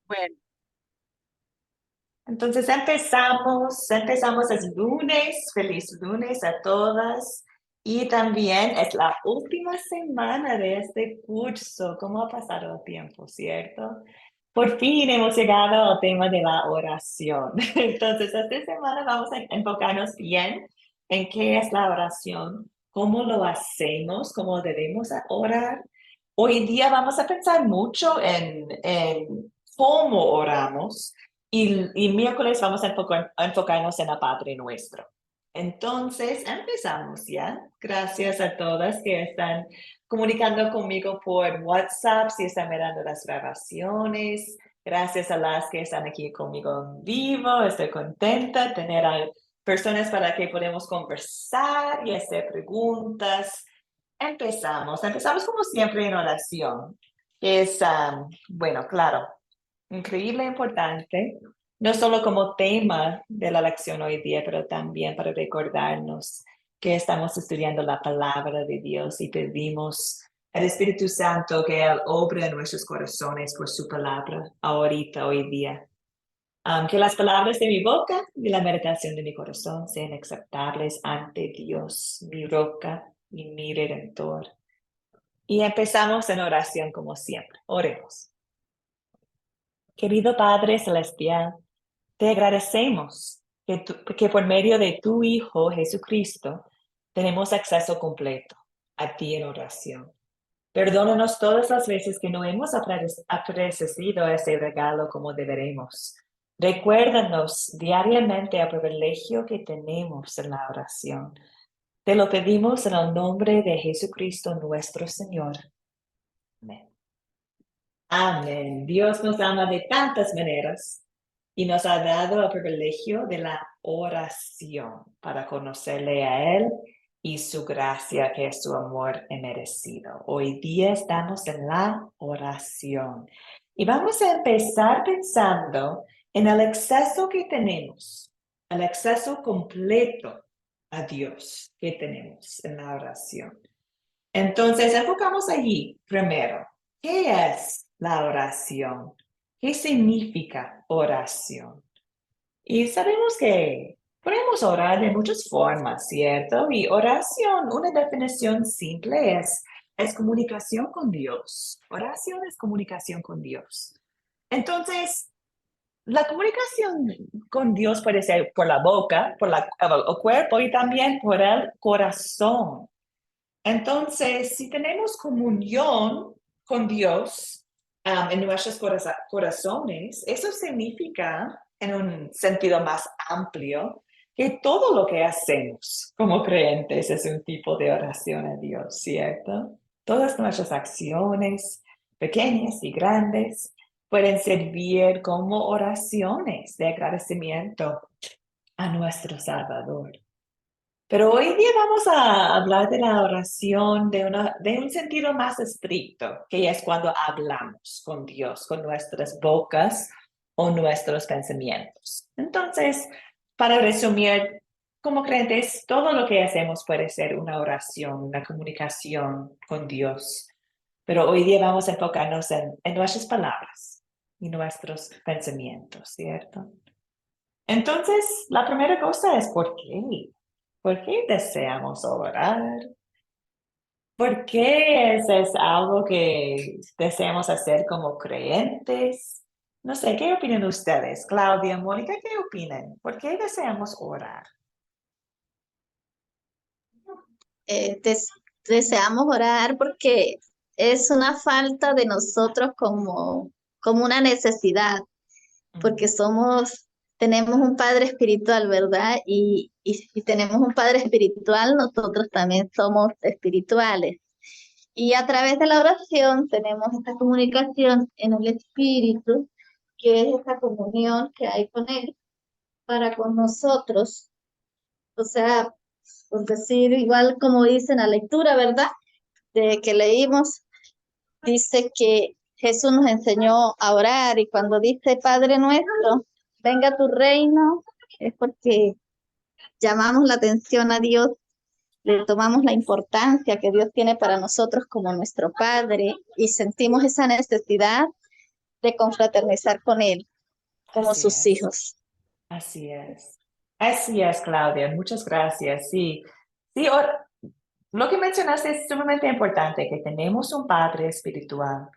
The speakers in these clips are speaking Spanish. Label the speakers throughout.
Speaker 1: Bueno, entonces empezamos el lunes, feliz lunes a todas. Y también es la última semana de este curso. ¿Cómo ha pasado el tiempo, cierto? Por fin hemos llegado al tema de la oración. Entonces, esta semana vamos a enfocarnos bien en qué es la oración, cómo lo hacemos, cómo debemos orar. Hoy en día vamos a pensar mucho en cómo oramos y miércoles vamos a enfocarnos en el Padre Nuestro. Entonces, empezamos ya. Gracias a todas que están comunicando conmigo por WhatsApp, si están mirando las grabaciones. Gracias a las que están aquí conmigo en vivo. Estoy contenta de tener a personas para que podamos conversar y hacer preguntas. Empezamos como siempre en oración. Es, bueno, claro, increíble importante, no solo como tema de la lección hoy día, pero también para recordarnos que estamos estudiando la palabra de Dios y pedimos al Espíritu Santo que Él obre en nuestros corazones por su palabra ahorita, hoy día. Que las palabras de mi boca y la meditación de mi corazón sean aceptables ante Dios, mi roca y mi redentor. Y empezamos en oración como siempre. Oremos. Querido Padre Celestial, te agradecemos que por medio de tu Hijo Jesucristo tenemos acceso completo a ti en oración. Perdónanos todas las veces que no hemos agradecido ese regalo como deberemos. Recuérdanos diariamente el privilegio que tenemos en la oración. Te lo pedimos en el nombre de Jesucristo nuestro Señor. Amén. Amén. Dios nos ama de tantas maneras y nos ha dado el privilegio de la oración para conocerle a Él y su gracia, que es su amor merecido. Hoy día estamos en la oración y vamos a empezar pensando en el acceso que tenemos, el acceso completo a Dios que tenemos en la oración. Entonces, enfocamos allí primero. ¿Qué es la oración? ¿Qué significa oración? Y sabemos que podemos orar de muchas formas, ¿cierto? Y oración, una definición simple es comunicación con Dios. Oración es comunicación con Dios. Entonces, la comunicación con Dios puede ser por la boca, por el cuerpo y también por el corazón. Entonces, si tenemos comunión con Dios en nuestros corazones, eso significa, en un sentido más amplio, que todo lo que hacemos como creyentes es un tipo de oración a Dios, ¿cierto? Todas nuestras acciones, pequeñas y grandes, pueden servir como oraciones de agradecimiento a nuestro Salvador. Pero hoy día vamos a hablar de la oración de un sentido más estricto, que es cuando hablamos con Dios, con nuestras bocas o nuestros pensamientos. Entonces, para resumir, como creyentes, todo lo que hacemos puede ser una oración, una comunicación con Dios. Pero hoy día vamos a enfocarnos en nuestras palabras y nuestros pensamientos, ¿cierto? Entonces, la primera cosa es ¿por qué? ¿Por qué deseamos orar? ¿Por qué es algo que deseamos hacer como creyentes? No sé, ¿qué opinan ustedes? Claudia, Mónica, ¿qué opinan? ¿Por qué deseamos orar?
Speaker 2: eh, des- Deseamos orar porque es una falta de nosotros como una necesidad, porque
Speaker 1: Mm,
Speaker 2: tenemos un Padre espiritual, ¿verdad? Y si tenemos un Padre espiritual, nosotros también somos espirituales. Y a través de la oración tenemos esta comunicación en el Espíritu, que es esta comunión que hay con Él para con nosotros. O sea, por decir, igual como dice en la lectura, ¿verdad? De que leímos, dice que Jesús nos enseñó a orar y cuando dice Padre nuestro, venga tu reino, es porque llamamos la atención a Dios, le tomamos la importancia que Dios tiene para nosotros como nuestro Padre y sentimos esa necesidad de confraternizar con Él como
Speaker 1: Así
Speaker 2: sus
Speaker 1: es.
Speaker 2: hijos.
Speaker 1: Así es. Así es, Claudia. Muchas gracias. Sí, sí, lo que mencionaste es sumamente importante, que tenemos un Padre espiritual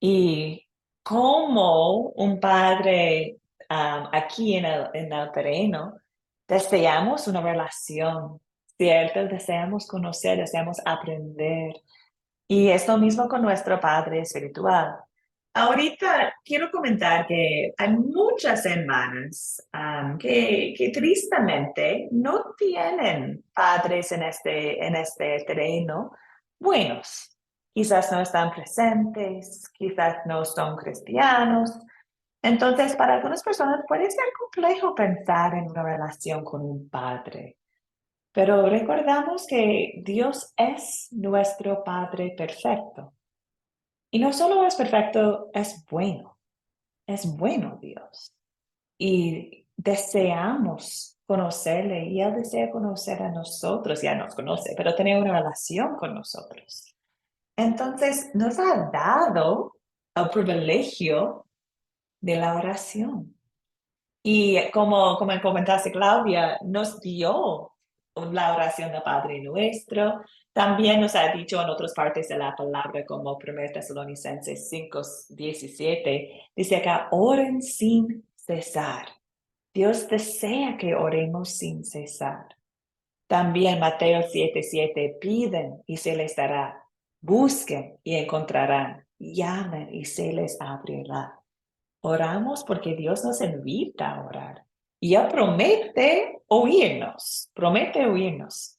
Speaker 1: y como un Padre aquí en el terreno, deseamos una relación, ¿cierto? Deseamos conocer, deseamos aprender. Y es lo mismo con nuestro Padre espiritual. Ahorita quiero comentar que hay muchas hermanas que tristemente no tienen padres en este terreno buenos. Quizás no están presentes, quizás no son cristianos. Entonces, para algunas personas puede ser complejo pensar en una relación con un padre. Pero recordamos que Dios es nuestro Padre perfecto. Y no solo es perfecto, es bueno Dios. Y deseamos conocerle y Él desea conocer a nosotros, ya nos conoce, pero tener una relación con nosotros. Entonces nos ha dado el privilegio de la oración. Y como comentaste, Claudia, nos dio la oración del Padre Nuestro. También nos ha dicho en otras partes de la palabra, como 1 Tesalonicenses 5:17, dice acá, oren sin cesar. Dios desea que oremos sin cesar. También Mateo 7:7, piden y se les dará. Busquen y encontrarán. Llamen y se les abrirá. Oramos porque Dios nos invita a orar. Y Él promete oírnos, promete oírnos.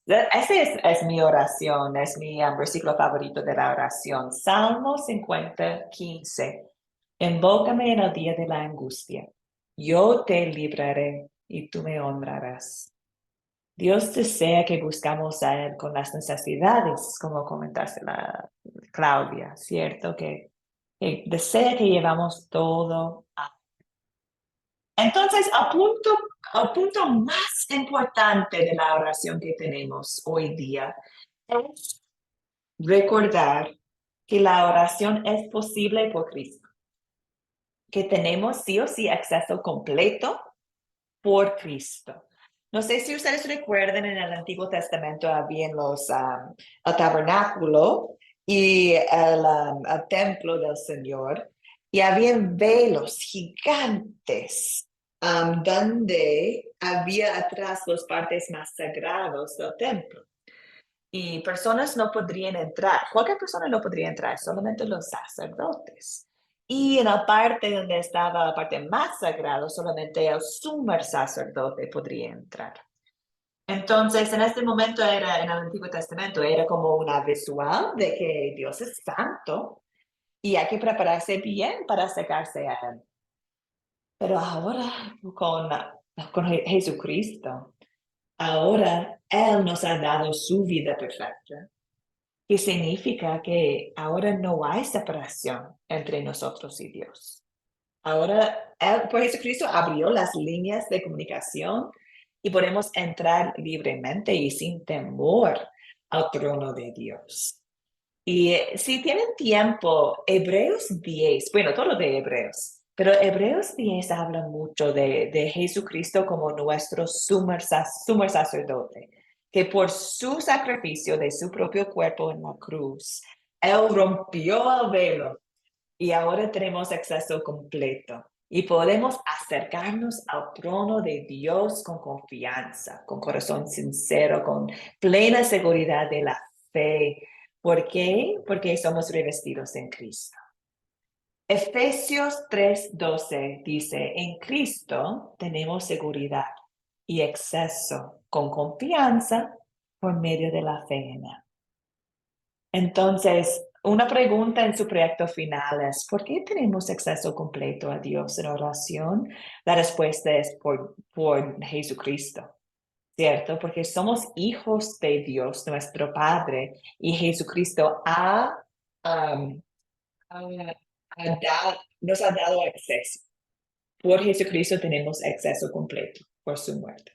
Speaker 1: Esa es mi oración, es mi versículo favorito de la oración. Salmo 50:15. Invócame en el día de la angustia. Yo te libraré y tú me honrarás. Dios desea que buscamos a Él con las necesidades, como comentaste Claudia, ¿cierto? Que desea que llevamos todo a... Entonces, al punto más importante de la oración que tenemos hoy día es recordar que la oración es posible por Cristo, que tenemos sí o sí acceso completo por Cristo. No sé si ustedes recuerdan, en el Antiguo Testamento habían el tabernáculo y el templo del Señor, y habían velos gigantes donde había atrás las partes más sagradas del templo. Y personas no podrían entrar, cualquier persona no podría entrar, solamente los sacerdotes. Y en la parte donde estaba la parte más sagrada, solamente el sumo sacerdote podría entrar. Entonces, en este momento en el Antiguo Testamento, era como una visual de que Dios es santo y hay que prepararse bien para acercarse a Él. Pero ahora, con Jesucristo, ahora Él nos ha dado su vida perfecta. Que significa que ahora no hay separación entre nosotros y Dios. Ahora, por Jesucristo abrió las líneas de comunicación y podemos entrar libremente y sin temor al trono de Dios. Y si tienen tiempo, Hebreos 10, bueno, todo de Hebreos, pero Hebreos 10 habla mucho de Jesucristo como nuestro sumo sacerdote, que por su sacrificio de su propio cuerpo en la cruz, Él rompió el velo y ahora tenemos acceso completo. Y podemos acercarnos al trono de Dios con confianza, con corazón sincero, con plena seguridad de la fe. ¿Por qué? Porque somos revestidos en Cristo. Efesios 3:12 dice, en Cristo tenemos seguridad y acceso con confianza por medio de la fe en Él. Entonces, una pregunta en su proyecto final es, ¿por qué tenemos acceso completo a Dios en oración? La respuesta es por Jesucristo, ¿cierto? Porque somos hijos de Dios, nuestro Padre, y Jesucristo um, nos ha dado acceso. Por Jesucristo tenemos acceso completo por su muerte.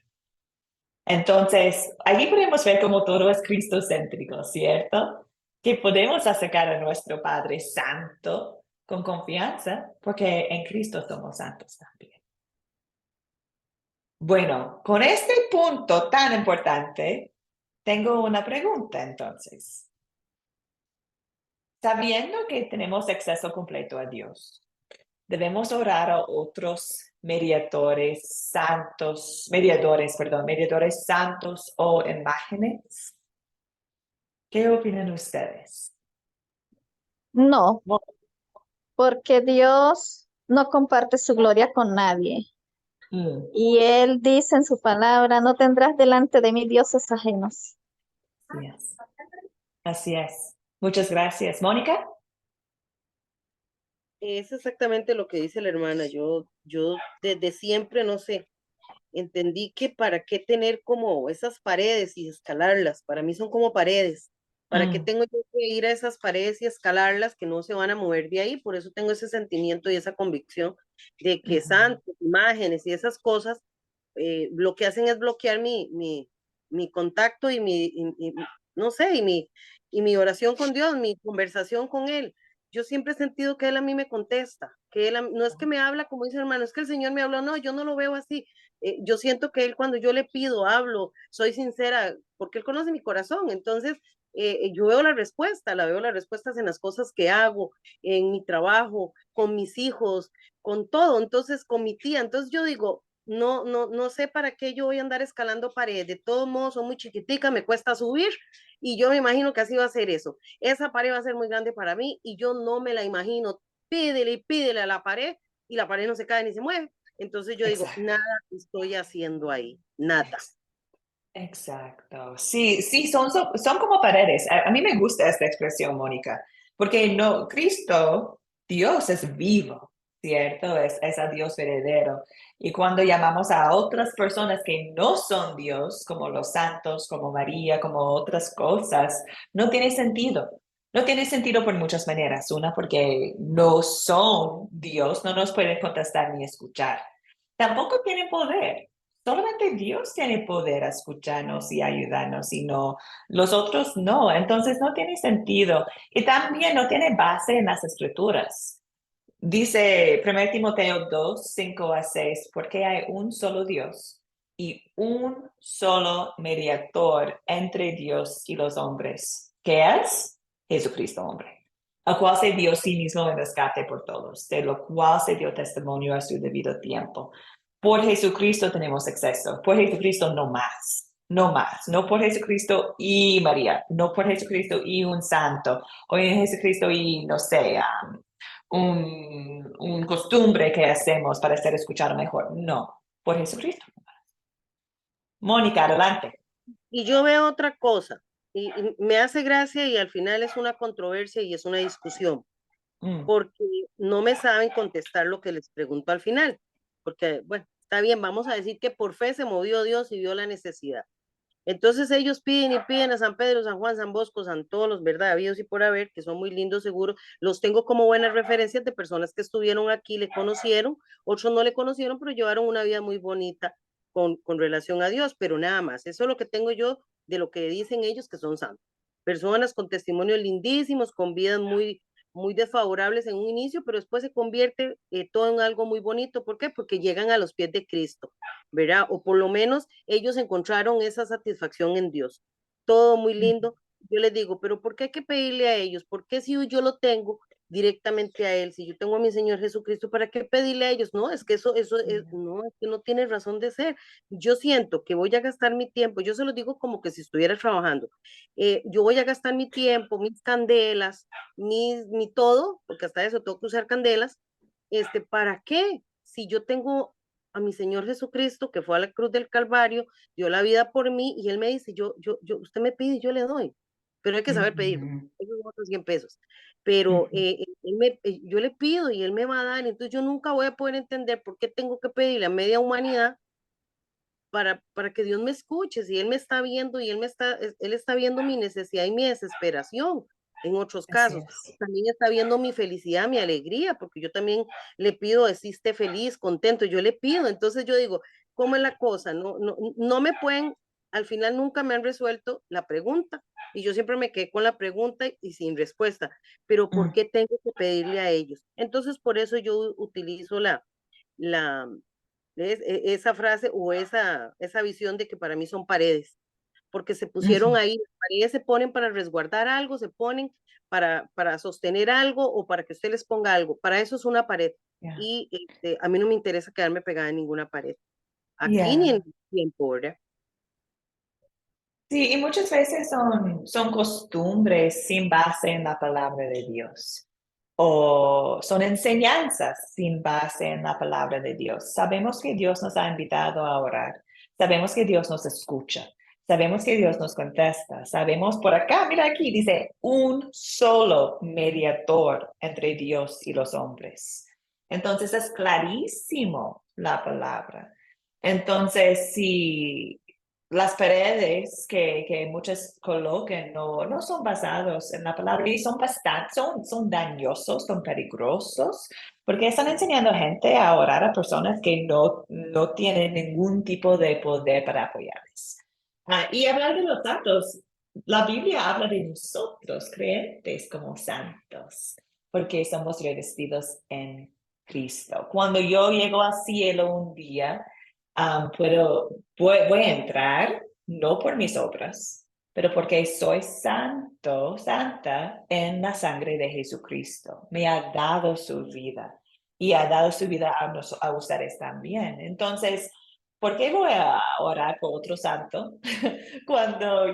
Speaker 1: Entonces, allí podemos ver cómo todo es cristocéntrico, ¿cierto? Que podemos acercar a nuestro Padre Santo con confianza, porque en Cristo somos santos también. Bueno, con este punto tan importante, tengo una pregunta entonces. Sabiendo que tenemos acceso completo a Dios, debemos orar a otros mediadores santos o imágenes. ¿Qué opinan ustedes?
Speaker 2: No,
Speaker 1: Mo-
Speaker 2: porque Dios no comparte su gloria con nadie.
Speaker 1: Mm,
Speaker 2: Y Él dice en su palabra, no tendrás delante de mí dioses ajenos.
Speaker 1: así es. Así es. Muchas gracias. Mónica.
Speaker 3: Es exactamente lo que dice la hermana. Yo desde siempre, no sé, entendí que para qué tener como esas paredes y escalarlas. Para mí son como paredes. ¿Para qué
Speaker 1: Mm,
Speaker 3: tengo yo que ir a esas paredes y escalarlas que no se van a mover de ahí? Por eso tengo ese sentimiento y esa convicción de que
Speaker 1: ujú,
Speaker 3: santos, imágenes y esas cosas lo que hacen es bloquear mi contacto y no sé, y mi oración con Dios, mi conversación con Él. Yo siempre he sentido que Él a mí me contesta, que no es que me habla como dice hermano, es que el Señor me habla, no, yo no lo veo así. Yo siento que Él cuando yo le pido, hablo, soy sincera, porque Él conoce mi corazón, entonces yo veo las respuestas en las cosas que hago, en mi trabajo, con mis hijos, con todo, entonces con mi tía, entonces yo digo, no sé para qué yo voy a andar escalando paredes. De todos modos, son muy chiquitica, me cuesta subir y yo me imagino que así va a ser eso. Esa pared va a ser muy grande para mí y yo no me la imagino. Pídele y pídele a la pared y la pared no se cae ni se mueve. Entonces yo digo,
Speaker 1: exacto.
Speaker 3: nada estoy haciendo ahí, nada.
Speaker 1: Exacto. Sí, sí, son como paredes. A mí me gusta esta expresión, Mónica, porque no, Cristo, Dios es vivo, ¿cierto? Es a Dios verdadero. Y cuando llamamos a otras personas que no son Dios, como los santos, como María, como otras cosas, no tiene sentido. No tiene sentido por muchas maneras. Una, porque no son Dios, no nos pueden contestar ni escuchar. Tampoco tienen poder. Solamente Dios tiene poder a escucharnos y ayudarnos, y no, los otros no. Entonces no tiene sentido. Y también no tiene base en las escrituras. Dice 1 Timoteo 2, 5 a 6, porque hay un solo Dios y un solo mediador entre Dios y los hombres, que es Jesucristo hombre, al cual se dio sí mismo en rescate por todos, de lo cual se dio testimonio a su debido tiempo. Por Jesucristo tenemos acceso, por Jesucristo no más, no más, no por Jesucristo y María, no por Jesucristo y un santo, o en Jesucristo y, no sé, un costumbre que hacemos para ser escuchado mejor. No, por Jesucristo. Mónica, adelante.
Speaker 3: Y yo veo otra cosa y me hace gracia y al final es una controversia y es una discusión,
Speaker 1: Mm,
Speaker 3: porque no me saben contestar lo que les pregunto al final. Porque, bueno, está bien, vamos a decir que por fe se movió Dios y vio la necesidad. Entonces ellos piden y piden a San Pedro, San Juan, San Bosco, San todos los verdad habidos y por haber, que son muy lindos seguro. Los tengo como buenas referencias de personas que estuvieron aquí, le conocieron, otros no le conocieron, pero llevaron una vida muy bonita con relación a Dios, pero nada más. Eso es lo que tengo yo de lo que dicen ellos que son santos. Personas con testimonios lindísimos, con vidas muy desfavorables en un inicio, pero después se convierte todo en algo muy bonito. ¿Por qué? Porque llegan a los pies de Cristo, ¿verdad? O por lo menos ellos encontraron esa satisfacción en Dios. Todo muy
Speaker 1: mm,
Speaker 3: lindo. Yo les digo, pero ¿por qué hay que pedirle a ellos? ¿Por qué si yo lo tengo directamente a Él? Si yo tengo a mi Señor Jesucristo, ¿para qué pedirle a ellos? No, es que no, es que no tiene razón de ser. Yo siento que voy a gastar mi tiempo, yo se lo digo como que si estuviera trabajando. Yo voy a gastar mi tiempo, mis candelas, mi todo, porque hasta eso tengo que usar candelas, ¿para qué? Si yo tengo a mi Señor Jesucristo, que fue a la cruz del Calvario, dio la vida por mí, y Él me dice, usted me pide y yo le doy, pero hay que saber pedir,
Speaker 1: mm,
Speaker 3: esos son otros 100 pesos, pero
Speaker 1: mm,
Speaker 3: yo le pido y Él me va a dar, entonces yo nunca voy a poder entender por qué tengo que pedirle a media humanidad para que Dios me escuche, si Él me está viendo y Él está viendo mi necesidad y mi desesperación. En otros
Speaker 1: así
Speaker 3: casos,
Speaker 1: es.
Speaker 3: también está viendo mi felicidad, mi alegría, porque yo también le pido, esté feliz, contento, yo le pido. Entonces yo digo, ¿cómo es la cosa? No me pueden al final nunca me han resuelto la pregunta y yo siempre me quedé con la pregunta y sin respuesta. Pero ¿por qué tengo que pedirle a ellos? Entonces, por eso yo utilizo la, esa frase o esa visión de que para mí son paredes, porque se pusieron
Speaker 1: Ujú.
Speaker 3: ahí, las paredes se ponen para resguardar algo, se ponen para sostener algo o para que usted les ponga algo. Para eso es una pared.
Speaker 1: Yeah.
Speaker 3: Y a mí no me interesa quedarme pegada en ninguna pared, aquí ni en
Speaker 1: Yeah.
Speaker 3: el tiempo, ¿verdad?
Speaker 1: Sí, y muchas veces son costumbres sin base en la palabra de Dios o son enseñanzas sin base en la palabra de Dios. Sabemos que Dios nos ha invitado a orar, sabemos que Dios nos escucha, sabemos que Dios nos contesta, sabemos por acá, mira aquí, dice, un solo mediador entre Dios y los hombres. Entonces es clarísimo la palabra. Entonces, si las paredes que muchos colocan no son basados en la palabra y son bastante, son dañosos, son peligrosos, porque están enseñando a gente a orar a personas que no tienen ningún tipo de poder para apoyarles. Y hablar de los santos, la Biblia habla de nosotros, creyentes, como santos, porque somos revestidos en Cristo. Cuando yo llego al cielo un día, voy a entrar, no por mis obras, pero porque soy santo, santa en la sangre de Jesucristo. Me ha dado su vida y ha dado su vida a ustedes también. Entonces, ¿por qué voy a orar por otro santo cuando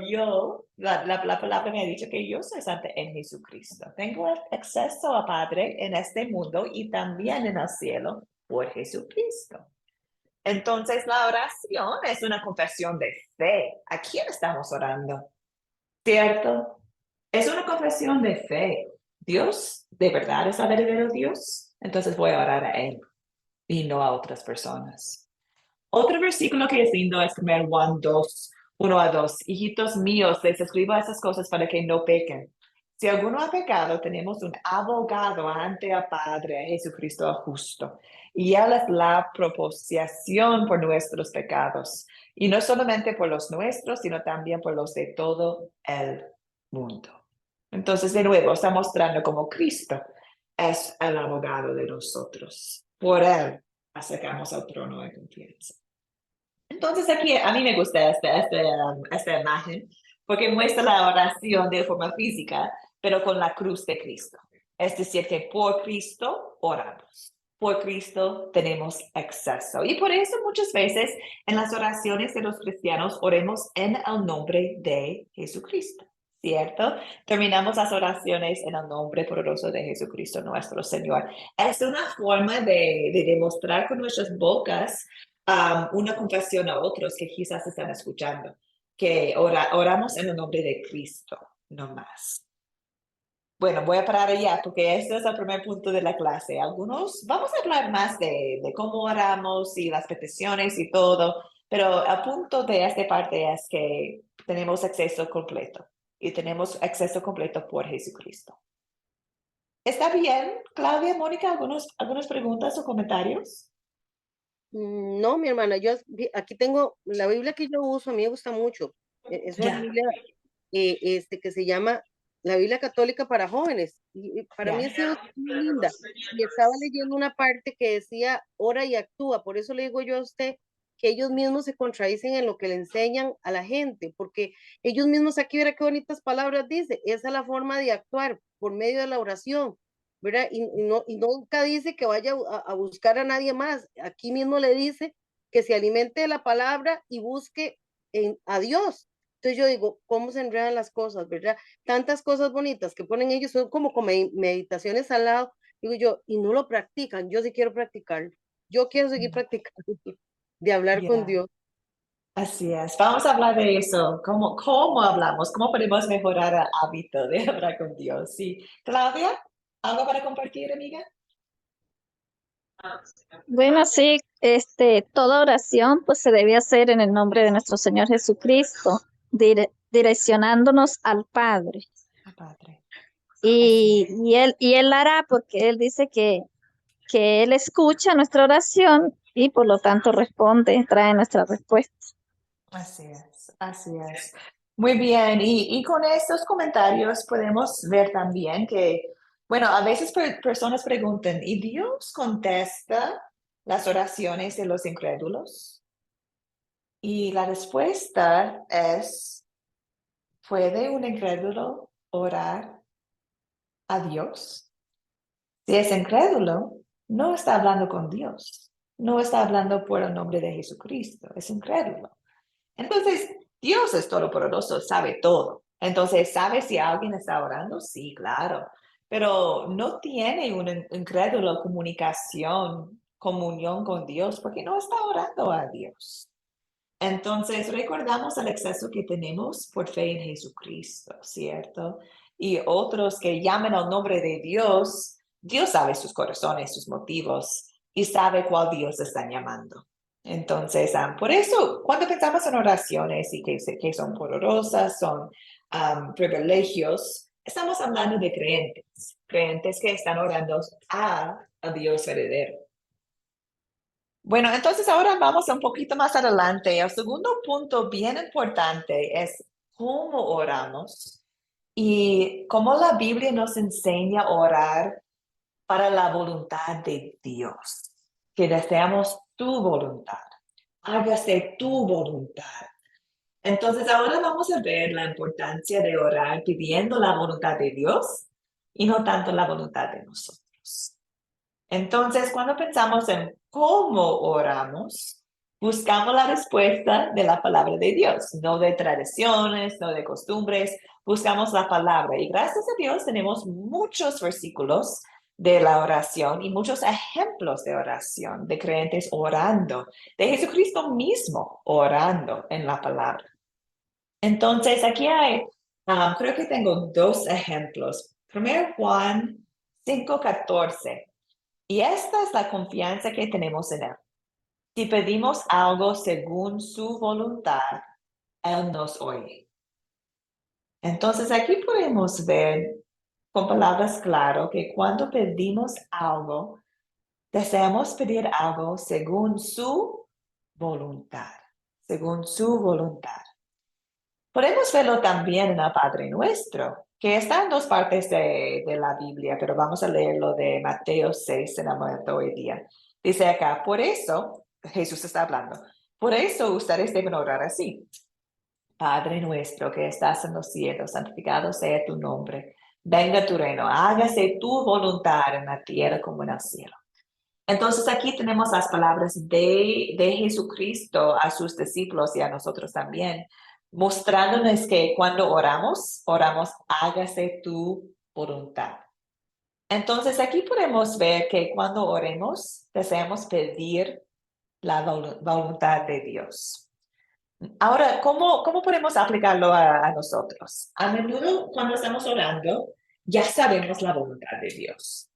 Speaker 1: la palabra me ha dicho que yo soy santa en Jesucristo? Tengo acceso a Padre en este mundo y también en el cielo por Jesucristo. Entonces, la oración es una confesión de fe. ¿A quién estamos orando? ¿Cierto? Es una confesión de fe. Dios, ¿de verdad es el verdadero Dios? Entonces voy a orar a Él y no a otras personas. Otro versículo que es lindo es 1 Juan 2, 1 a 2. Hijitos míos, les escribo esas cosas para que no pequen. Si alguno ha pecado, tenemos un abogado ante el Padre, Jesucristo el justo. Y Él es la propiciación por nuestros pecados. Y no solamente por los nuestros, sino también por los de todo el mundo. Entonces, de nuevo, está mostrando cómo Cristo es el abogado de nosotros. Por Él acercamos al trono de confianza. Entonces aquí a mí me gusta esta imagen porque muestra la oración de forma física, pero con la cruz de Cristo. Es decir, que por Cristo oramos. Por Cristo tenemos acceso. Y por eso muchas veces en las oraciones de los cristianos oremos en el nombre de Jesucristo. ¿Cierto? Terminamos las oraciones en el nombre poderoso de Jesucristo nuestro Señor. Es una forma de demostrar con nuestras bocas una confesión a otros que quizás están escuchando, que oramos en el nombre de Cristo, no más. Bueno, voy a parar allá porque este es el primer punto de la clase. Algunos, vamos a hablar más de cómo oramos y las peticiones y todo, pero el punto de esta parte es que tenemos acceso completo y tenemos acceso completo por Jesucristo. ¿Está bien, Claudia, Mónica? ¿Algunas preguntas o comentarios?
Speaker 3: No, mi hermana, yo aquí tengo la Biblia que yo uso, a mí me gusta mucho. Es una
Speaker 1: Ya,
Speaker 3: Biblia que se llama la Biblia Católica para Jóvenes. Y para
Speaker 1: ya.
Speaker 3: mí ha sido muy linda. Y estaba leyendo una parte que decía, ora y actúa. Por eso le digo yo a usted que ellos mismos se contradicen en lo que le enseñan a la gente, porque ellos mismos aquí, verá qué bonitas palabras dice, esa es la forma de actuar por medio de la oración, ¿verdad? Y nunca dice que vaya a buscar a nadie más. Aquí mismo le dice que se alimente de la palabra y busque a Dios. Entonces yo digo, ¿cómo se enredan las cosas, verdad? Tantas cosas bonitas que ponen ellos son como meditaciones al lado. Digo yo, y no lo practican. Yo sí quiero practicarlo. Yo quiero seguir practicando de hablar con
Speaker 1: Ya.
Speaker 3: Dios.
Speaker 1: Así es. Vamos a hablar de eso. ¿Cómo hablamos? ¿Cómo podemos mejorar el hábito de hablar con Dios? Sí. Claudia, ¿algo para compartir, amiga?
Speaker 2: Bueno, sí, toda oración pues se debe hacer en el nombre de nuestro Señor Jesucristo, direccionándonos al Padre.
Speaker 1: Padre.
Speaker 2: Y,
Speaker 1: Así es.
Speaker 2: y él hará porque Él dice que Él escucha nuestra oración y por lo tanto responde, trae nuestra respuesta.
Speaker 1: Así es, así es. Muy bien, y con estos comentarios podemos ver también que, bueno, a veces personas preguntan, ¿y Dios contesta las oraciones de los incrédulos? Y la respuesta es, ¿puede un incrédulo orar a Dios? Si es incrédulo, no está hablando con Dios, no está hablando por el nombre de Jesucristo, es incrédulo. Entonces, Dios es todopoderoso, sabe todo. Entonces, ¿sabe si alguien está orando? Sí, claro. Pero no tiene una incrédulo comunión con Dios, porque no está orando a Dios. Entonces, recordamos el acceso que tenemos por fe en Jesucristo, ¿cierto? Y otros que llaman al nombre de Dios, Dios sabe sus corazones, sus motivos, y sabe cuál Dios están llamando. Entonces, por eso, cuando pensamos en oraciones y que son poderosas, son privilegios, estamos hablando de creyentes, creyentes que están orando a Dios verdadero. Bueno, entonces ahora vamos un poquito más adelante. El segundo punto bien importante es cómo oramos y cómo la Biblia nos enseña a orar para la voluntad de Dios, que deseamos tu voluntad. Hágase tu voluntad. Entonces ahora vamos a ver la importancia de orar pidiendo la voluntad de Dios y no tanto la voluntad de nosotros. Entonces, cuando pensamos en cómo oramos, buscamos la respuesta de la palabra de Dios, no de tradiciones, no de costumbres, buscamos la palabra. Y gracias a Dios tenemos muchos versículos de la oración y muchos ejemplos de oración, de creyentes orando, de Jesucristo mismo orando en la palabra. Entonces, aquí hay, creo que tengo dos ejemplos. Primero, Juan 5:14. Y esta es la confianza que tenemos en Él. Si pedimos algo según su voluntad, Él nos oye. Entonces aquí podemos ver con palabras claras que cuando pedimos algo, deseamos pedir algo según su voluntad, según su voluntad. Podemos verlo también en el Padre Nuestro, que está en dos partes de la Biblia, pero vamos a leerlo de Mateo 6 en el momento hoy día. Dice acá, por eso, Jesús está hablando, por eso ustedes deben orar así. Padre nuestro que estás en los cielos, santificado sea tu nombre. Venga tu reino, hágase tu voluntad en la tierra como en el cielo. Entonces aquí tenemos las palabras de Jesucristo a sus discípulos y a nosotros también, mostrándonos que cuando oramos, hágase tu voluntad. Entonces aquí podemos ver que cuando oremos, deseamos pedir la voluntad de Dios. Ahora, ¿cómo podemos aplicarlo a nosotros? A menudo cuando estamos orando, ya sabemos la voluntad de Dios.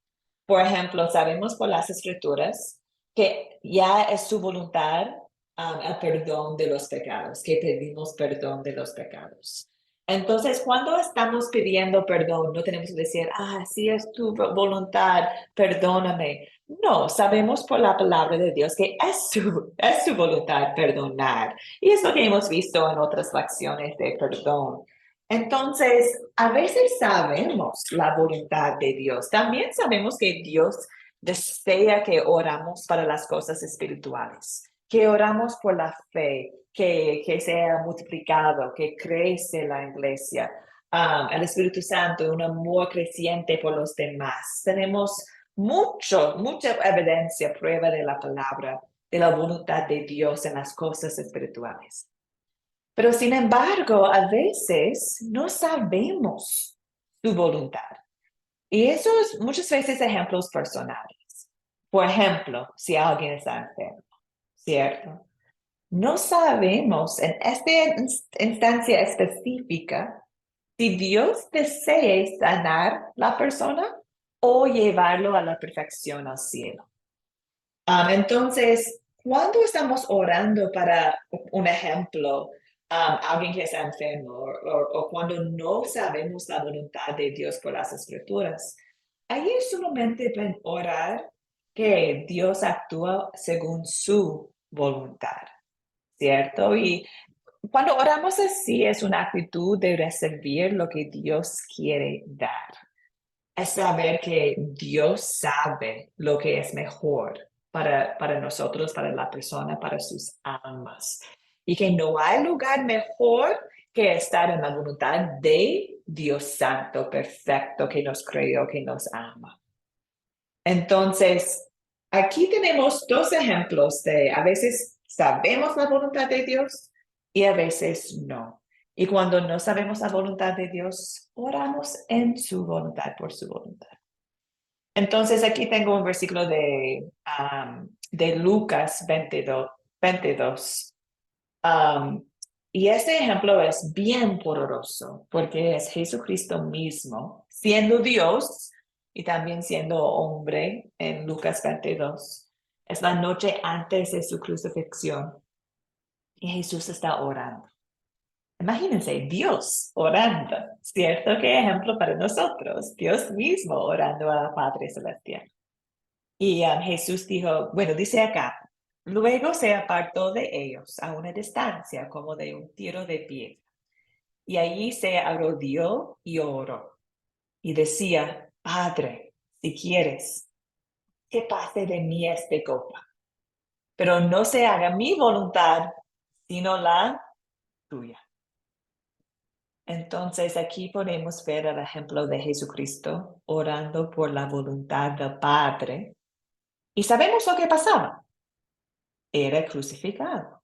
Speaker 1: Por ejemplo, sabemos por las escrituras que ya es su voluntad el perdón de los pecados, que pedimos perdón de los pecados. Entonces, cuando estamos pidiendo perdón, no tenemos que decir, sí es tu voluntad, perdóname. No, sabemos por la palabra de Dios que es su voluntad perdonar. Y es lo que hemos visto en otras lecciones de perdón. Entonces, a veces sabemos la voluntad de Dios. También sabemos que Dios desea que oramos para las cosas espirituales, que oramos por la fe, que sea multiplicado, que crece la iglesia, el Espíritu Santo, un amor creciente por los demás. Tenemos mucha evidencia, prueba de la palabra, de la voluntad de Dios en las cosas espirituales. Pero sin embargo, a veces no sabemos su voluntad. Y eso es muchas veces ejemplos personales. Por ejemplo, si alguien está enfermo, ¿cierto? No sabemos en esta instancia específica si Dios desea sanar la persona o llevarlo a la perfección al cielo. Entonces, cuando estamos orando para un ejemplo, alguien que está enfermo o cuando no sabemos la voluntad de Dios por las escrituras, ahí es solamente orar que Dios actúa según su voluntad, ¿cierto? Y Cuando oramos así es una actitud de recibir lo que Dios quiere dar. Es saber que Dios sabe lo que es mejor para nosotros, para la persona, para sus almas. Y que no hay lugar mejor que estar en la voluntad de Dios Santo, perfecto, que nos creó, que nos ama. Entonces, aquí tenemos dos ejemplos de a veces sabemos la voluntad de Dios y a veces no. Y cuando no sabemos la voluntad de Dios, oramos en su voluntad, por su voluntad. Entonces, aquí tengo un versículo de Lucas 22. Y este ejemplo es bien poderoso porque es Jesucristo mismo, siendo Dios y también siendo hombre en Lucas 22. Es la noche antes de su crucifixión y Jesús está orando. Imagínense, Dios orando, ¿cierto? Qué ejemplo para nosotros, Dios mismo orando al Padre Celestial. Y Jesús dijo, bueno, dice acá, luego se apartó de ellos a una distancia como de un tiro de piedra. Y allí se arrodilló y oró. Y decía, Padre, si quieres, que pase de mí este copa. Pero no se haga mi voluntad, sino la tuya. Entonces aquí podemos ver el ejemplo de Jesucristo orando por la voluntad del Padre. Y sabemos lo que pasaba. Era crucificado.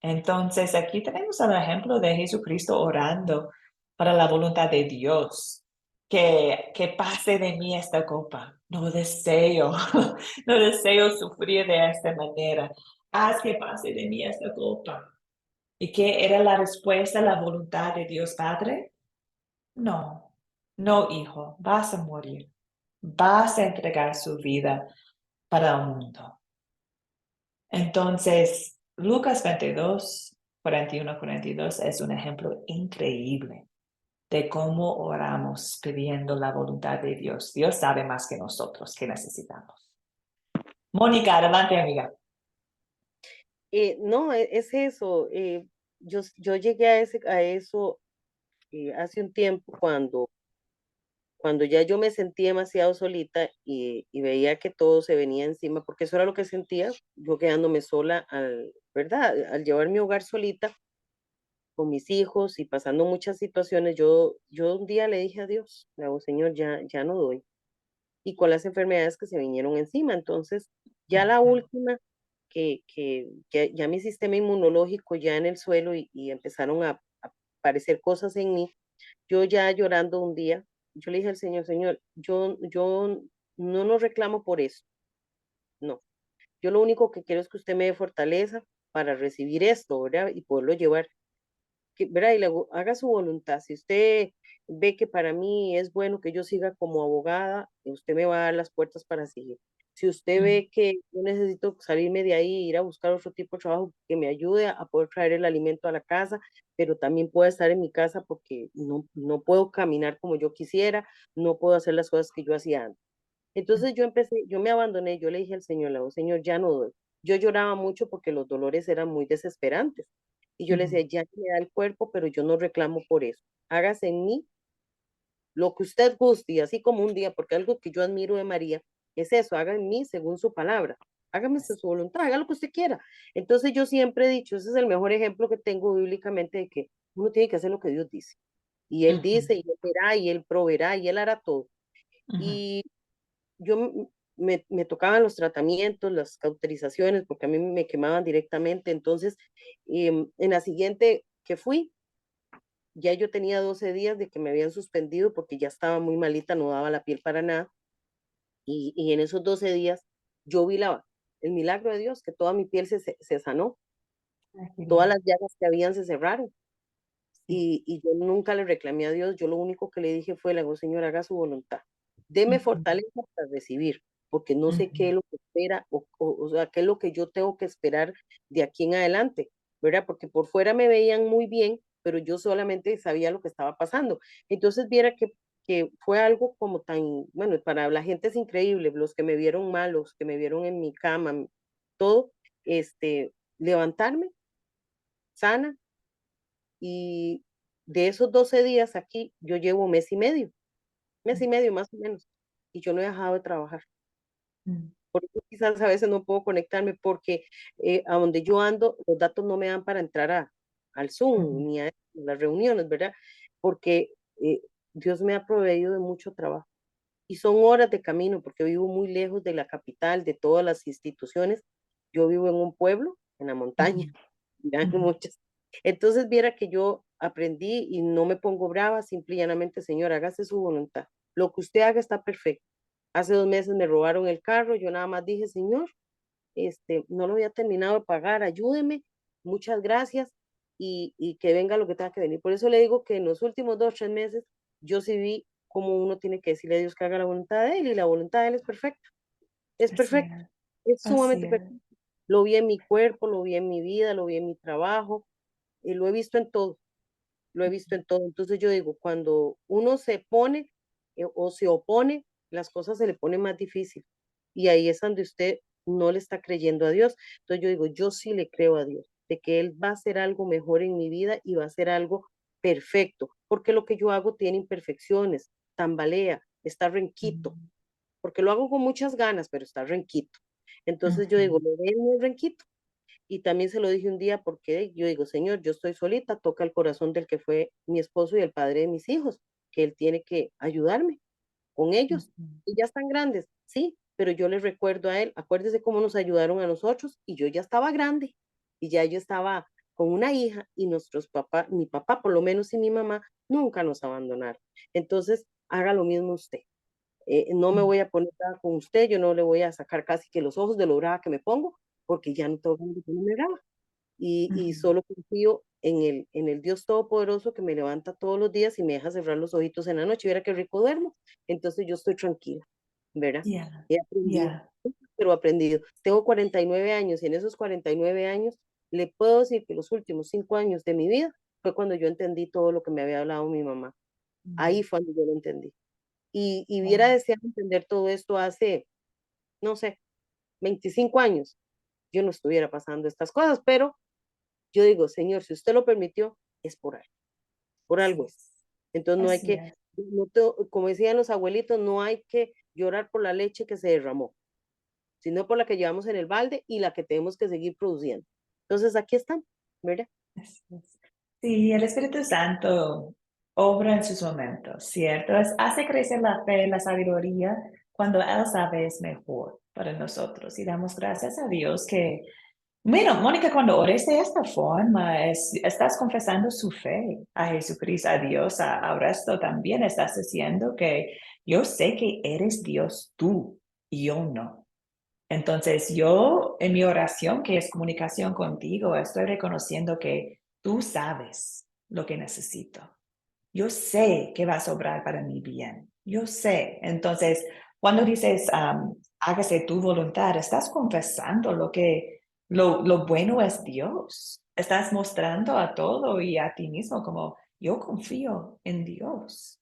Speaker 1: Entonces aquí tenemos el ejemplo de Jesucristo orando para la voluntad de Dios. Que pase de mí esta copa. No deseo, no deseo sufrir de esta manera. Haz que pase de mí esta copa. ¿Y qué era la respuesta a la voluntad de Dios Padre? No, no, hijo, vas a morir. Vas a entregar su vida para el mundo. Entonces, Lucas 22, 41, 42 es un ejemplo increíble de cómo oramos pidiendo la voluntad de Dios. Dios sabe más que nosotros que necesitamos. Mónica, adelante, amiga.
Speaker 3: No, es eso. Yo llegué a eso hace un tiempo cuando ya yo me sentí demasiado solita y veía que todo se venía encima, porque eso era lo que sentía, yo quedándome sola, ¿verdad? Al llevar mi hogar solita con mis hijos y pasando muchas situaciones, yo un día le dije a Dios, le digo, Señor, ya no doy. Y con las enfermedades que se vinieron encima, entonces ya la última, que ya mi sistema inmunológico ya en el suelo y empezaron a aparecer cosas en mí, yo ya llorando un día, yo le dije al Señor, Señor, yo no nos reclamo por eso, no. Yo lo único que quiero es que usted me dé fortaleza para recibir esto, ¿verdad? Y poderlo llevar, ¿verdad? Y luego haga su voluntad. Si usted ve que para mí es bueno que yo siga como abogada, usted me va a dar las puertas para seguir. Si usted ve que yo necesito salirme de ahí, ir a buscar otro tipo de trabajo que me ayude a poder traer el alimento a la casa, pero también pueda estar en mi casa porque no puedo caminar como yo quisiera, no puedo hacer las cosas que yo hacía antes. Entonces yo me abandoné, yo le dije al Señor, le digo, Señor, ya no doy. Yo lloraba mucho porque los dolores eran muy desesperantes. Y yo le decía, ya me da el cuerpo, pero yo no reclamo por eso. Hágase en mí lo que usted guste, y así como un día, porque algo que yo admiro de María es eso, haga en mí según su palabra. Hágame su voluntad, haga lo que usted quiera. Entonces yo siempre he dicho, ese es el mejor ejemplo que tengo bíblicamente de que uno tiene que hacer lo que Dios dice. Y Él dice, y Él verá, y Él proveerá, y Él hará todo. Y yo me tocaban los tratamientos, las cauterizaciones, porque a mí me quemaban directamente. Entonces, en la siguiente que fui, ya yo tenía 12 días de que me habían suspendido porque ya estaba muy malita, no daba la piel para nada. Y en esos 12 días yo vi el milagro de Dios, que toda mi piel se sanó, todas las llagas que habían se cerraron. Y yo nunca le reclamé a Dios, yo lo único que le dije fue, le digo, Señor, haga su voluntad. Deme fortaleza para recibir, porque no sé qué es lo que espera, o sea, qué es lo que yo tengo que esperar de aquí en adelante, ¿verdad? Porque por fuera me veían muy bien, pero yo solamente sabía lo que estaba pasando. Entonces, viera que fue algo como tan, bueno, para la gente es increíble, los que me vieron mal, los que me vieron en mi cama, todo, levantarme sana y de esos 12 días aquí, yo llevo mes y medio más o menos, y yo no he dejado de trabajar.
Speaker 1: Mm.
Speaker 3: Por eso quizás a veces no puedo conectarme porque a donde yo ando, los datos no me dan para entrar al Zoom
Speaker 1: Ujú.
Speaker 3: ni a las reuniones, ¿verdad? Porque Dios me ha proveído de mucho trabajo. Y son horas de camino porque vivo muy lejos de la capital, de todas las instituciones. Yo vivo en un pueblo, en la montaña,
Speaker 1: Ujú.
Speaker 3: ya hay
Speaker 1: Ujú.
Speaker 3: muchas. Entonces, viera que yo aprendí y no me pongo brava, simple y llanamente, Señor, hágase su voluntad. Lo que usted haga está perfecto. Hace 2 meses me robaron el carro, yo nada más dije, Señor, no lo había terminado de pagar, ayúdeme, muchas gracias y que venga lo que tenga que venir. Por eso le digo que en los últimos 2, 3 meses yo sí vi cómo uno tiene que decirle a Dios que haga la voluntad de Él y la voluntad de Él es
Speaker 1: Así
Speaker 3: perfecta,
Speaker 1: es.
Speaker 3: es
Speaker 1: Así
Speaker 3: sumamente
Speaker 1: es.
Speaker 3: perfecta. Lo vi en mi cuerpo, lo vi en mi vida, lo vi en mi trabajo, y lo he visto en todo, lo he visto en todo. Entonces yo digo, cuando uno se pone o se opone, las cosas se le ponen más difícil. Y ahí es donde usted no le está creyendo a Dios. Entonces yo digo, yo sí le creo a Dios, de que Él va a hacer algo mejor en mi vida y va a hacer algo perfecto, porque lo que yo hago tiene imperfecciones, tambalea, está renquito,
Speaker 1: Ujú.
Speaker 3: porque lo hago con muchas ganas, pero está renquito. Entonces yo digo,
Speaker 1: Ujú.
Speaker 3: lo de Él no es renquito. Y también se lo dije un día porque yo digo, Señor, yo estoy solita, toca el corazón del que fue mi esposo y el padre de mis hijos, que Él tiene que ayudarme con ellos.
Speaker 1: Ujú.
Speaker 3: Y ya están grandes, sí, pero yo les recuerdo a Él, acuérdese cómo nos ayudaron a nosotros y yo ya estaba grande y ya yo estaba con una hija y nuestros papás, mi papá por lo menos y mi mamá nunca nos abandonaron. Entonces, haga lo mismo usted. No me voy a poner brava con usted, yo no le voy a sacar casi que los ojos de lo brava que me pongo, porque ya no tengo ganas de ponerme brava. Y
Speaker 1: Ujú.
Speaker 3: solo confío en el Dios Todopoderoso que me levanta todos los días y me deja cerrar los ojitos en la noche y verá qué rico duermo. Entonces yo estoy tranquila, ¿verdad?
Speaker 1: Yeah.
Speaker 3: He aprendido,
Speaker 1: Yeah.
Speaker 3: pero aprendido. Tengo 49 años y en esos 49 años le puedo decir que los últimos 5 años de mi vida fue cuando yo entendí todo lo que me había hablado mi mamá. Ahí
Speaker 1: Mm.
Speaker 3: fue cuando yo lo entendí. Y hubiera
Speaker 1: Wow.
Speaker 3: deseado entender todo esto hace, no sé, 25 años. Yo no estuviera pasando estas cosas, pero yo digo, Señor, si usted lo permitió, es por algo
Speaker 1: Sí.
Speaker 3: es. Entonces no hay
Speaker 1: Así
Speaker 3: que,
Speaker 1: es.
Speaker 3: como decían los abuelitos, no hay que llorar por la leche que se derramó, sino por la que llevamos en el balde y la que tenemos que seguir produciendo. Entonces aquí están, ¿verdad?
Speaker 1: Así es. Sí, el Espíritu Santo obra en sus momentos, ¿cierto? Hace crecer la fe, la sabiduría, cuando Él sabe es mejor para nosotros. Y damos gracias a Dios que, bueno, Mónica, cuando ores de esta forma, estás confesando su fe a Jesucristo, a Dios. Ahora esto también estás diciendo que yo sé que eres Dios tú y yo no. Entonces, yo en mi oración, que es comunicación contigo, estoy reconociendo que tú sabes lo que necesito. Yo sé que vas a obrar para mi bien. Yo sé. Entonces, cuando dices, hágase tu voluntad, estás confesando lo bueno es Dios. Estás mostrando a todo y a ti mismo como yo confío en Dios.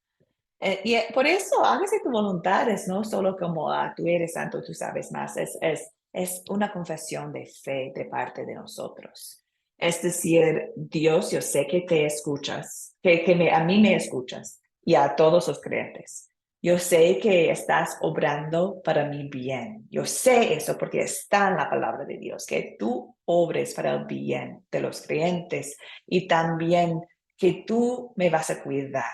Speaker 1: Por eso, hágase tu voluntad, es no solo como tú eres santo, tú sabes más, es una confesión de fe de parte de nosotros. Es decir, Dios, yo sé que te escuchas, a mí me escuchas y a todos los creyentes. Yo sé que estás obrando para mi bien. Yo sé eso porque está en la palabra de Dios, que tú obres para el bien de los creyentes y también que tú me vas a cuidar.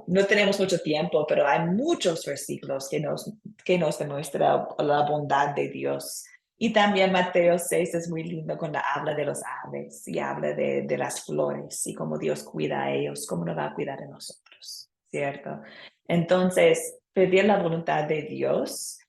Speaker 1: No tenemos mucho tiempo, pero hay muchos versículos que nos demuestran la bondad de Dios. Y también Mateo 6 es muy lindo cuando habla de los aves y habla de las flores y cómo Dios cuida a ellos, cómo nos va a cuidar a nosotros, ¿cierto? Entonces, pedir la voluntad de Dios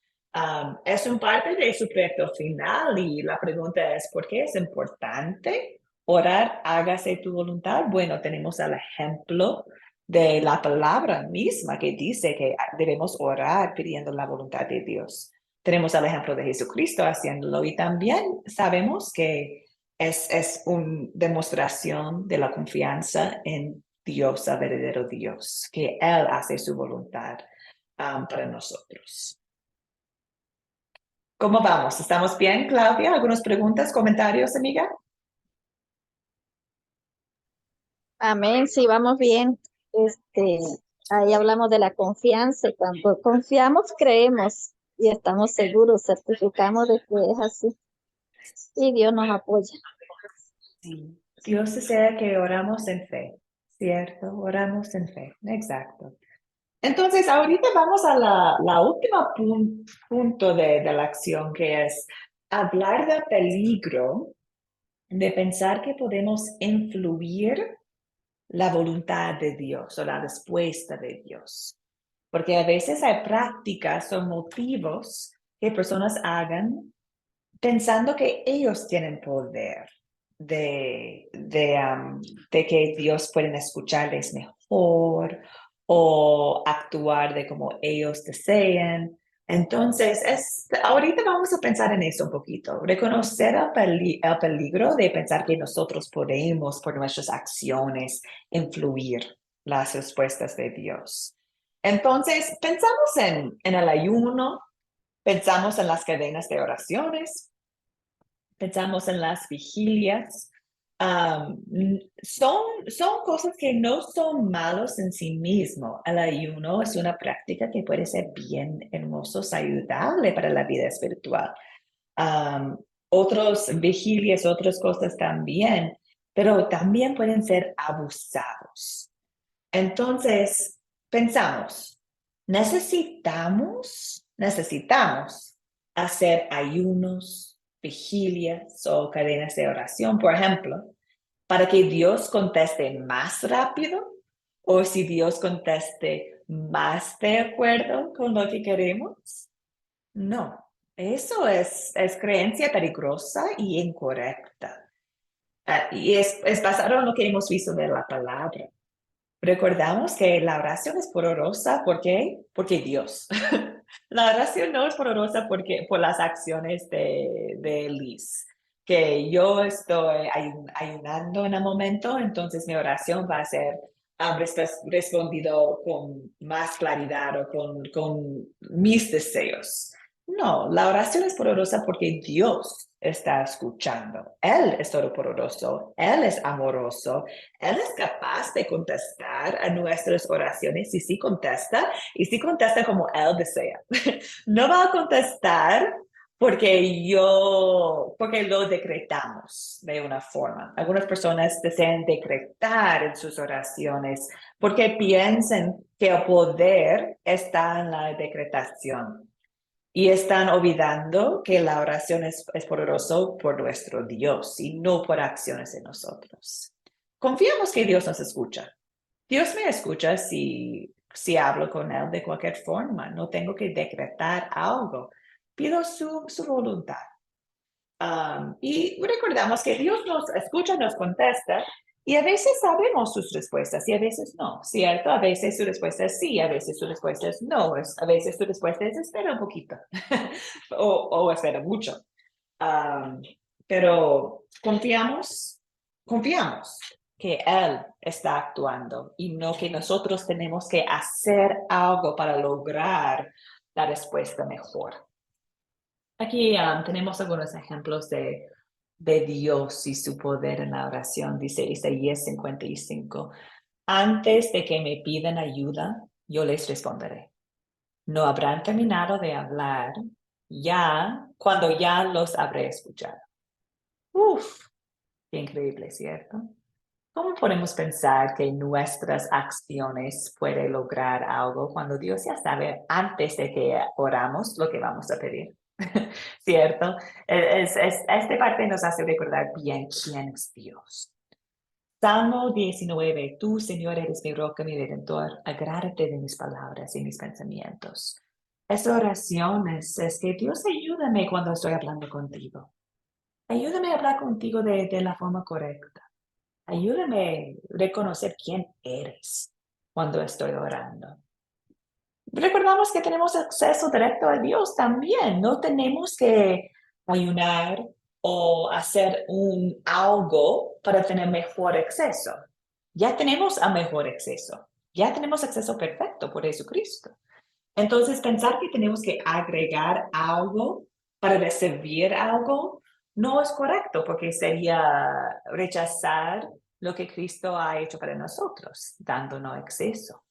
Speaker 1: es un parte de su proyecto final y la pregunta es, ¿por qué es importante orar, hágase tu voluntad? Bueno, tenemos el ejemplo de la palabra misma que dice que debemos orar pidiendo la voluntad de Dios. Tenemos el ejemplo de Jesucristo haciéndolo y también sabemos que es una demostración de la confianza en Dios, el verdadero Dios, que Él hace su voluntad para nosotros. ¿Cómo vamos? ¿Estamos bien, Claudia? ¿Algunas preguntas, comentarios, amiga?
Speaker 2: Amén, sí, vamos bien. Ahí hablamos de la confianza. Y cuando confiamos, creemos y estamos seguros, certificamos de que es así. Y Dios nos apoya.
Speaker 1: Sí. Dios desea que oramos en fe, ¿cierto? Oramos en fe, exacto. Entonces, ahorita vamos a la última punto de la acción, que es hablar del peligro de pensar que podemos influir la voluntad de Dios o la respuesta de Dios. Porque a veces hay prácticas o motivos que personas hagan pensando que ellos tienen poder de que Dios pueden escucharles mejor o actuar de como ellos desean. Entonces, ahorita vamos a pensar en eso un poquito, reconocer el peligro de pensar que nosotros podemos, por nuestras acciones, influir las respuestas de Dios. Entonces, pensamos en el ayuno, pensamos en las cadenas de oraciones, pensamos en las vigilias. Son cosas que no son malos en sí mismo. El ayuno es una práctica que puede ser bien hermoso, saludable para la vida espiritual. Otros vigilias, otras cosas también, pero también pueden ser abusados. Entonces, pensamos, necesitamos hacer ayunos, vigilias o cadenas de oración, por ejemplo, para que Dios conteste más rápido o si Dios conteste más de acuerdo con lo que queremos. No, eso es creencia peligrosa y incorrecta. Y es basado en lo que hemos visto de la palabra. Recordamos que la oración es poderosa, ¿por qué? Porque Dios. La oración no es poderosa por las acciones de Liz, que yo estoy ayunando en el momento, entonces mi oración va a ser respondido con más claridad o con mis deseos. No, la oración es poderosa porque Dios está escuchando. Él es todopoderoso, Él es amoroso, Él es capaz de contestar a nuestras oraciones y sí contesta, y sí contesta como Él desea. No va a contestar porque lo decretamos de una forma. Algunas personas desean decretar en sus oraciones porque piensan que el poder está en la decretación. Y están olvidando que la oración es poderoso por nuestro Dios y no por acciones de nosotros. Confiamos que Dios nos escucha. Dios me escucha si hablo con Él de cualquier forma. No tengo que decretar algo. Pido su voluntad. Y recordamos que Dios nos escucha, nos contesta, y a veces sabemos sus respuestas y a veces no, ¿cierto? A veces su respuesta es sí, a veces su respuesta es no, a veces su respuesta es espera un poquito o espera mucho. Pero confiamos que Él está actuando y no que nosotros tenemos que hacer algo para lograr la respuesta mejor. Aquí tenemos algunos ejemplos de Dios y su poder en la oración. Dice Isaías 55, antes de que me pidan ayuda, yo les responderé. No habrán terminado de hablar cuando ya los habré escuchado. Uf, qué increíble, ¿cierto? ¿Cómo podemos pensar que nuestras acciones pueden lograr algo cuando Dios ya sabe antes de que oramos lo que vamos a pedir? ¿Cierto? Esta parte nos hace recordar bien quién es Dios. Salmo 19, tú, Señor, eres mi roca, mi redentor, agrádate de mis palabras y mis pensamientos. Esta oración es que Dios ayúdame cuando estoy hablando contigo. Ayúdame a hablar contigo de la forma correcta. Ayúdame a reconocer quién eres cuando estoy orando. Recordamos que tenemos acceso directo a Dios también. No tenemos que ayunar o hacer algo para tener mejor acceso. Ya tenemos a mejor acceso. Ya tenemos acceso perfecto por Jesucristo. Entonces, pensar que tenemos que agregar algo para recibir algo no es correcto porque sería rechazar lo que Cristo ha hecho para nosotros, dándonos acceso.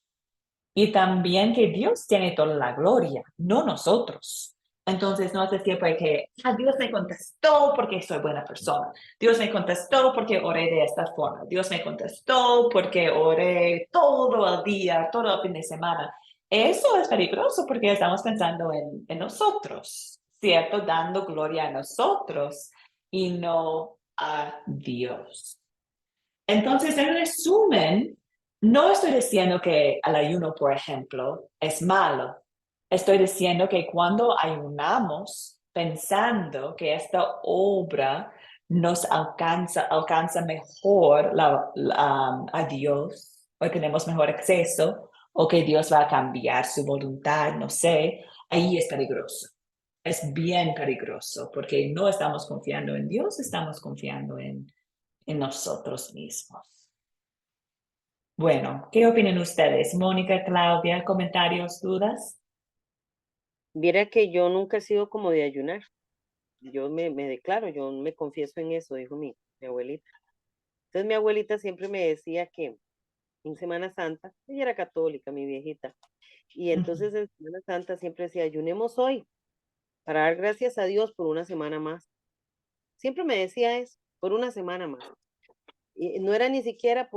Speaker 1: Y también que Dios tiene toda la gloria, no nosotros. Entonces no es decir que Dios me contestó porque soy buena persona. Dios me contestó porque oré de esta forma. Dios me contestó porque oré todo el día, todo el fin de semana. Eso es peligroso porque estamos pensando en nosotros, ¿cierto? Dando gloria a nosotros y no a Dios. Entonces, en resumen, no estoy diciendo que el ayuno, por ejemplo, es malo. Estoy diciendo que cuando ayunamos pensando que esta obra nos alcanza mejor a Dios, o tenemos mejor acceso, o que Dios va a cambiar su voluntad, no sé, ahí es peligroso. Es bien peligroso porque no estamos confiando en Dios, estamos confiando en nosotros mismos. Bueno, ¿qué opinan ustedes? Mónica, Claudia, comentarios, dudas.
Speaker 3: Viera que yo nunca he sido como de ayunar. Yo me declaro, yo me confieso en eso, dijo mi abuelita. Entonces mi abuelita siempre me decía que en Semana Santa, ella era católica, mi viejita, y entonces en Semana Santa siempre decía, ayunemos hoy para dar gracias a Dios por una semana más. Siempre me decía eso, por una semana más. Y no era ni siquiera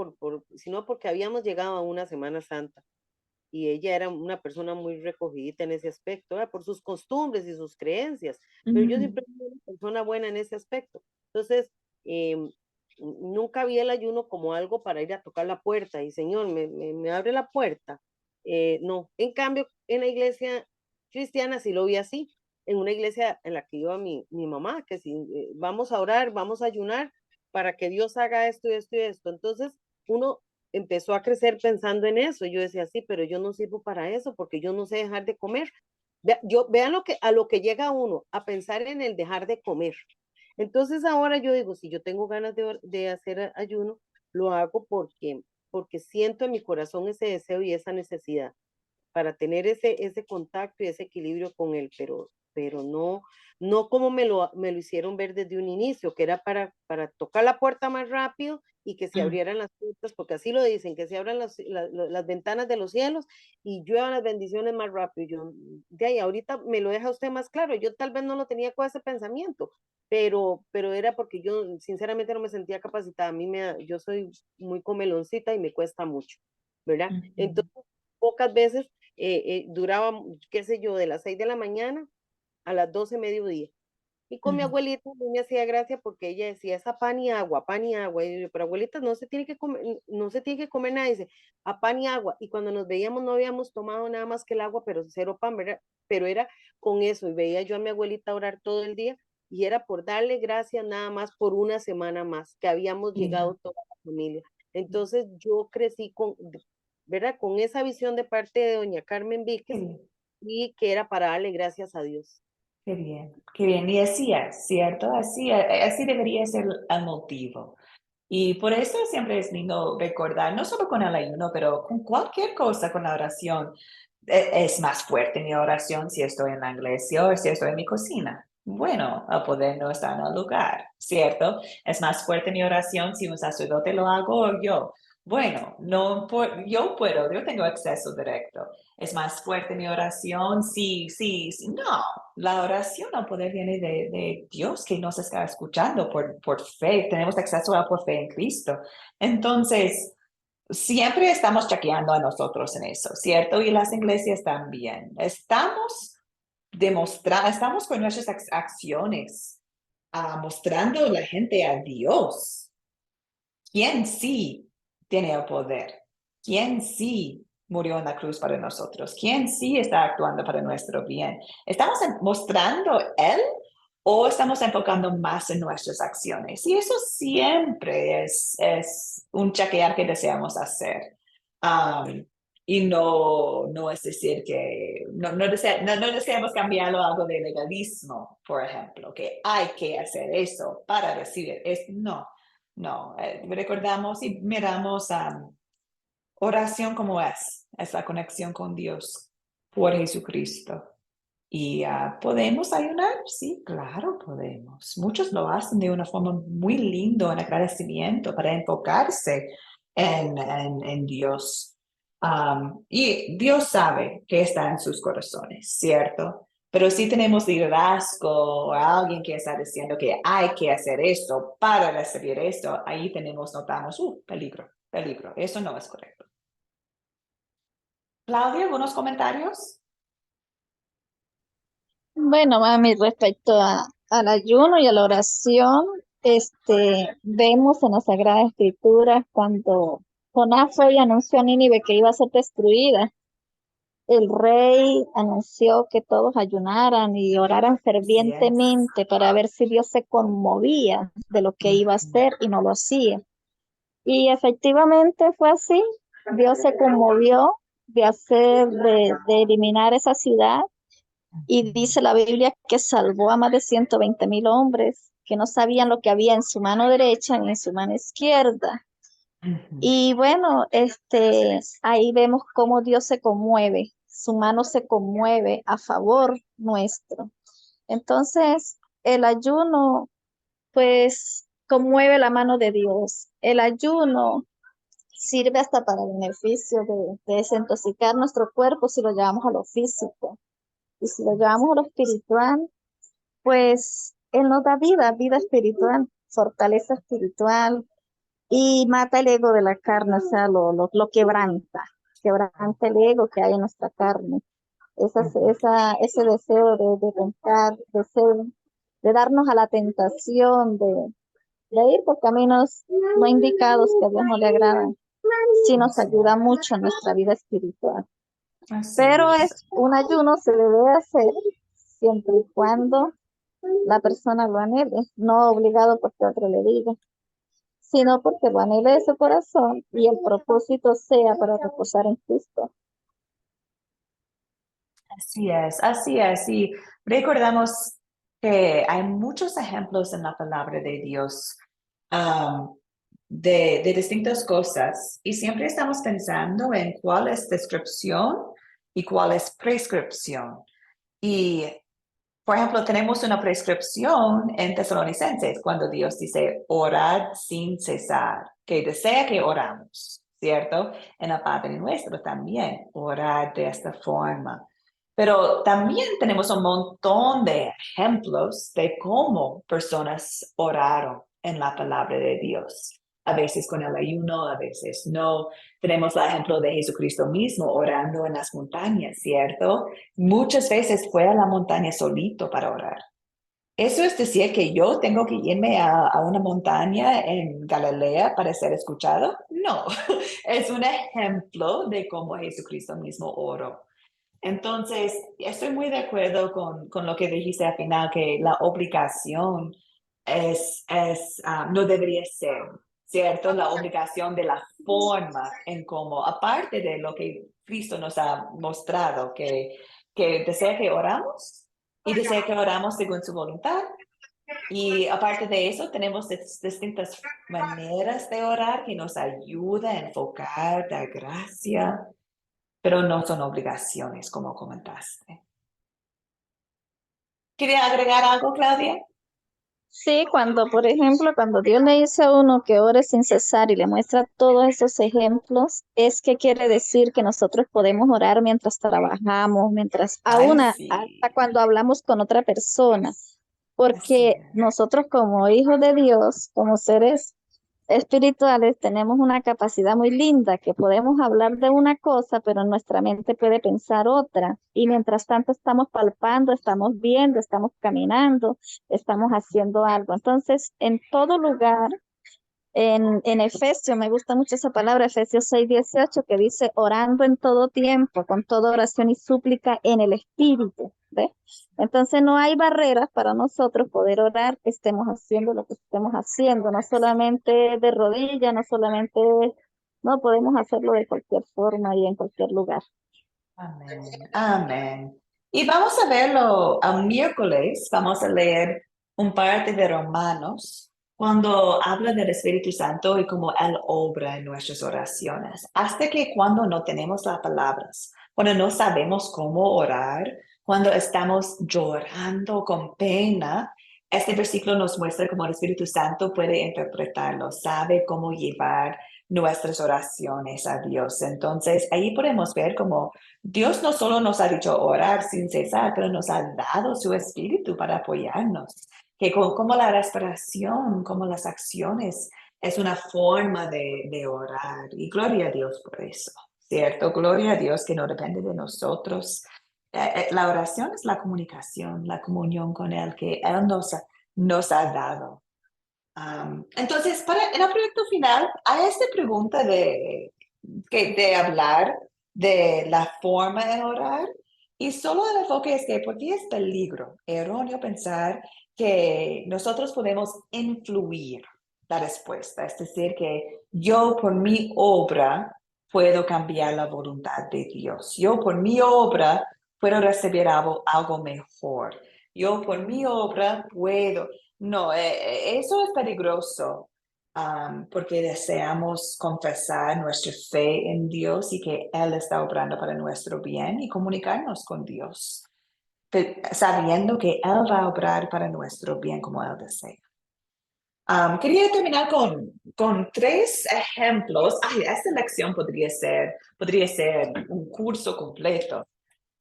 Speaker 3: sino porque habíamos llegado a una Semana Santa. Y ella era una persona muy recogidita en ese aspecto, ¿verdad? Por sus costumbres y sus creencias, pero yo siempre fui una persona buena en ese aspecto. Entonces, nunca vi el ayuno como algo para ir a tocar la puerta y Señor, me abre la puerta. No, en cambio, en la iglesia cristiana sí lo vi así, en una iglesia en la que iba mi mamá, que si vamos a orar, vamos a ayunar para que Dios haga esto y esto y esto. Entonces, uno empezó a crecer pensando en eso. Yo decía, sí, pero yo no sirvo para eso porque yo no sé dejar de comer. Vean a lo que llega uno, a pensar en el dejar de comer. Entonces ahora yo digo, si yo tengo ganas de hacer ayuno, lo hago porque siento en mi corazón ese deseo y esa necesidad para tener ese contacto y ese equilibrio con él, pero no como me lo hicieron ver desde un inicio, que era para tocar la puerta más rápido y que se abrieran las puertas, porque así lo dicen, que se abran las ventanas de los cielos y lluevan las bendiciones más rápido. Yo, de ahí, ahorita me lo deja usted más claro, yo tal vez no lo tenía con ese pensamiento, pero era porque yo sinceramente no me sentía capacitada. Yo soy muy comeloncita y me cuesta mucho, ¿verdad? Entonces, pocas veces duraba, qué sé yo, de las 6 de la mañana a las 12 mediodía. Y con mi abuelita me hacía gracia porque ella decía, esa pan y agua, pan y agua. Y yo, pero abuelita, no se tiene que comer, no se tiene que comer nada, dice, a pan y agua. Y cuando nos veíamos no habíamos tomado nada más que el agua, pero cero pan, ¿verdad? Pero era con eso. Y veía yo a mi abuelita orar todo el día y era por darle gracias nada más por una semana más, que habíamos llegado toda la familia. Entonces yo crecí ¿verdad? Con esa visión de parte de doña Carmen Víquez y que era para darle gracias a Dios.
Speaker 1: Qué bien, qué bien. Y así es, ¿cierto? Así debería ser el motivo. Y por eso siempre es lindo recordar, no solo con el ayuno, pero con cualquier cosa, con la oración. Es más fuerte mi oración si estoy en la iglesia o si estoy en mi cocina. Bueno, el poder no está en el lugar, ¿cierto? Es más fuerte mi oración si un sacerdote lo hago o yo. Bueno, yo tengo acceso directo. Es más fuerte mi oración, sí. No, la oración al poder viene de Dios que nos está escuchando por fe. Tenemos acceso a por fe en Cristo. Entonces, siempre estamos chequeando a nosotros en eso, ¿cierto? Y las iglesias también. Estamos con nuestras acciones mostrando a la gente a Dios. ¿Quién sí tiene el poder? ¿Quién sí murió en la cruz para nosotros? ¿Quién sí está actuando para nuestro bien? ¿Estamos mostrando Él o estamos enfocando más en nuestras acciones? Y eso siempre es un chequear que deseamos hacer. Y no es decir que no deseamos cambiarlo a algo de legalismo, por ejemplo, que hay que hacer eso para recibir. No, recordamos y miramos oración como es la conexión con Dios por Jesucristo. Y ¿podemos ayunar? Sí, claro, podemos. Muchos lo hacen de una forma muy linda, en agradecimiento, para enfocarse en Dios. Y Dios sabe que está en sus corazones, ¿cierto? Pero si tenemos liderazgo o alguien que está diciendo que hay que hacer esto para recibir esto, ahí notamos, peligro, peligro. Eso no es correcto. Claudia, ¿algunos comentarios?
Speaker 2: Bueno, mami, respecto al ayuno y a la oración, vemos en la Sagrada Escritura cuando Jonás fue y anunció a Nínive que iba a ser destruida. El rey anunció que todos ayunaran y oraran fervientemente para ver si Dios se conmovía de lo que iba a hacer y no lo hacía. Y efectivamente fue así. Dios se conmovió de eliminar esa ciudad y dice la Biblia que salvó a más de 120,000 hombres que no sabían lo que había en su mano derecha ni en su mano izquierda. Y bueno, ahí vemos cómo Dios se conmueve, su mano se conmueve a favor nuestro. Entonces, el ayuno, pues, conmueve la mano de Dios. El ayuno sirve hasta para el beneficio de desintoxicar nuestro cuerpo si lo llevamos a lo físico. Y si lo llevamos a lo espiritual, pues Él nos da vida, vida espiritual, fortaleza espiritual y mata el ego de la carne, o sea, lo quebranta el ego que hay en nuestra carne. Ese deseo de tentar, de darnos a la tentación de ir por caminos no indicados que a Dios no le agradan, sí nos ayuda mucho en nuestra vida espiritual. Pero un ayuno se debe hacer siempre y cuando la persona lo anhele, no obligado porque otro le diga, sino porque lo anhele de su corazón y el propósito sea para reposar en Cristo.
Speaker 1: Así es. Y recordamos que hay muchos ejemplos en la palabra de Dios de distintas cosas y siempre estamos pensando en cuál es descripción y cuál es prescripción. Y, por ejemplo, tenemos una prescripción en Tesalonicenses cuando Dios dice, orad sin cesar, que desea que oramos, ¿cierto? En el Padre Nuestro también, orad de esta forma. Pero también tenemos un montón de ejemplos de cómo personas oraron en la palabra de Dios. A veces con el ayuno, a veces no. Tenemos el ejemplo de Jesucristo mismo orando en las montañas, ¿cierto? Muchas veces fue a la montaña solito para orar. ¿Eso es decir que yo tengo que irme a una montaña en Galilea para ser escuchado? No, es un ejemplo de cómo Jesucristo mismo oró. Entonces, estoy muy de acuerdo con lo que dijiste al final, que la obligación no debería ser, ¿cierto? La obligación de la forma en cómo, aparte de lo que Cristo nos ha mostrado, que desea que oramos y desea que oramos según su voluntad. Y aparte de eso, tenemos distintas maneras de orar que nos ayuda a enfocar, dar gracia, pero no son obligaciones, como comentaste. ¿Quería agregar algo, Claudia?
Speaker 2: Sí, por ejemplo, cuando Dios le dice a uno que ore sin cesar y le muestra todos esos ejemplos, es que quiere decir que nosotros podemos orar mientras trabajamos, hasta cuando hablamos con otra persona, porque nosotros como hijos de Dios, como seres espirituales, tenemos una capacidad muy linda que podemos hablar de una cosa, pero nuestra mente puede pensar otra. Y mientras tanto estamos palpando, estamos viendo, estamos caminando, estamos haciendo algo. Entonces, en todo lugar, en Efesios, me gusta mucho esa palabra, Efesios 6:18, que dice, orando en todo tiempo, con toda oración y súplica en el Espíritu. ¿Ves? Entonces no hay barreras para nosotros poder orar, que estemos haciendo lo que estemos haciendo, no solamente de rodillas, no podemos hacerlo de cualquier forma y en cualquier lugar.
Speaker 1: Amén, amén. Y vamos a verlo el miércoles, vamos a leer un parte de Romanos, cuando habla del Espíritu Santo y cómo Él obra en nuestras oraciones. Hasta que cuando no tenemos las palabras, cuando no sabemos cómo orar, Cuando estamos llorando con pena, este versículo nos muestra cómo el Espíritu Santo puede interpretarlo, sabe cómo llevar nuestras oraciones a Dios. Entonces, ahí podemos ver cómo Dios no solo nos ha dicho orar sin cesar, pero nos ha dado su Espíritu para apoyarnos. Que como la respiración, como las acciones, es una forma de orar. Y gloria a Dios por eso, ¿cierto? Gloria a Dios que no depende de nosotros. La oración es la comunicación, la comunión con Él que Él nos ha dado. Entonces, en el proyecto final, hay esta pregunta de hablar de la forma de orar y solo el enfoque es que porque es peligro, erróneo pensar que nosotros podemos influir la respuesta, es decir, que yo por mi obra puedo cambiar la voluntad de Dios, yo por mi obra puedo recibir algo mejor, yo por mi obra puedo. No, eso es peligroso porque deseamos confesar nuestra fe en Dios y que Él está obrando para nuestro bien y comunicarnos con Dios, sabiendo que Él va a obrar para nuestro bien como Él desea. Quería terminar con 3 ejemplos. Ay, esta lección podría ser un curso completo.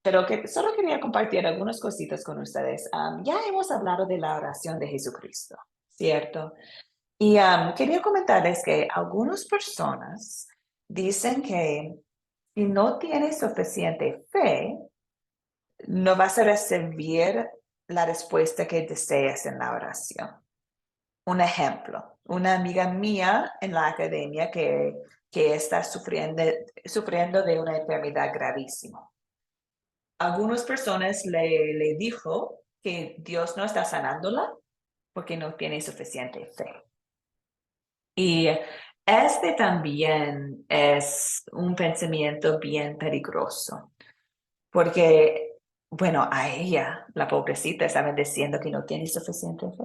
Speaker 1: Pero que solo quería compartir algunas cositas con ustedes. Ya hemos hablado de la oración de Jesucristo, ¿cierto? Y quería comentarles que algunas personas dicen que si no tienes suficiente fe, no vas a recibir la respuesta que deseas en la oración. Un ejemplo, una amiga mía en la academia que está sufriendo de una enfermedad gravísima. Algunas personas le dijo que Dios no está sanándola porque no tiene suficiente fe. Y este también es un pensamiento bien peligroso, porque, bueno, a ella, la pobrecita, estaban diciendo que no tiene suficiente fe.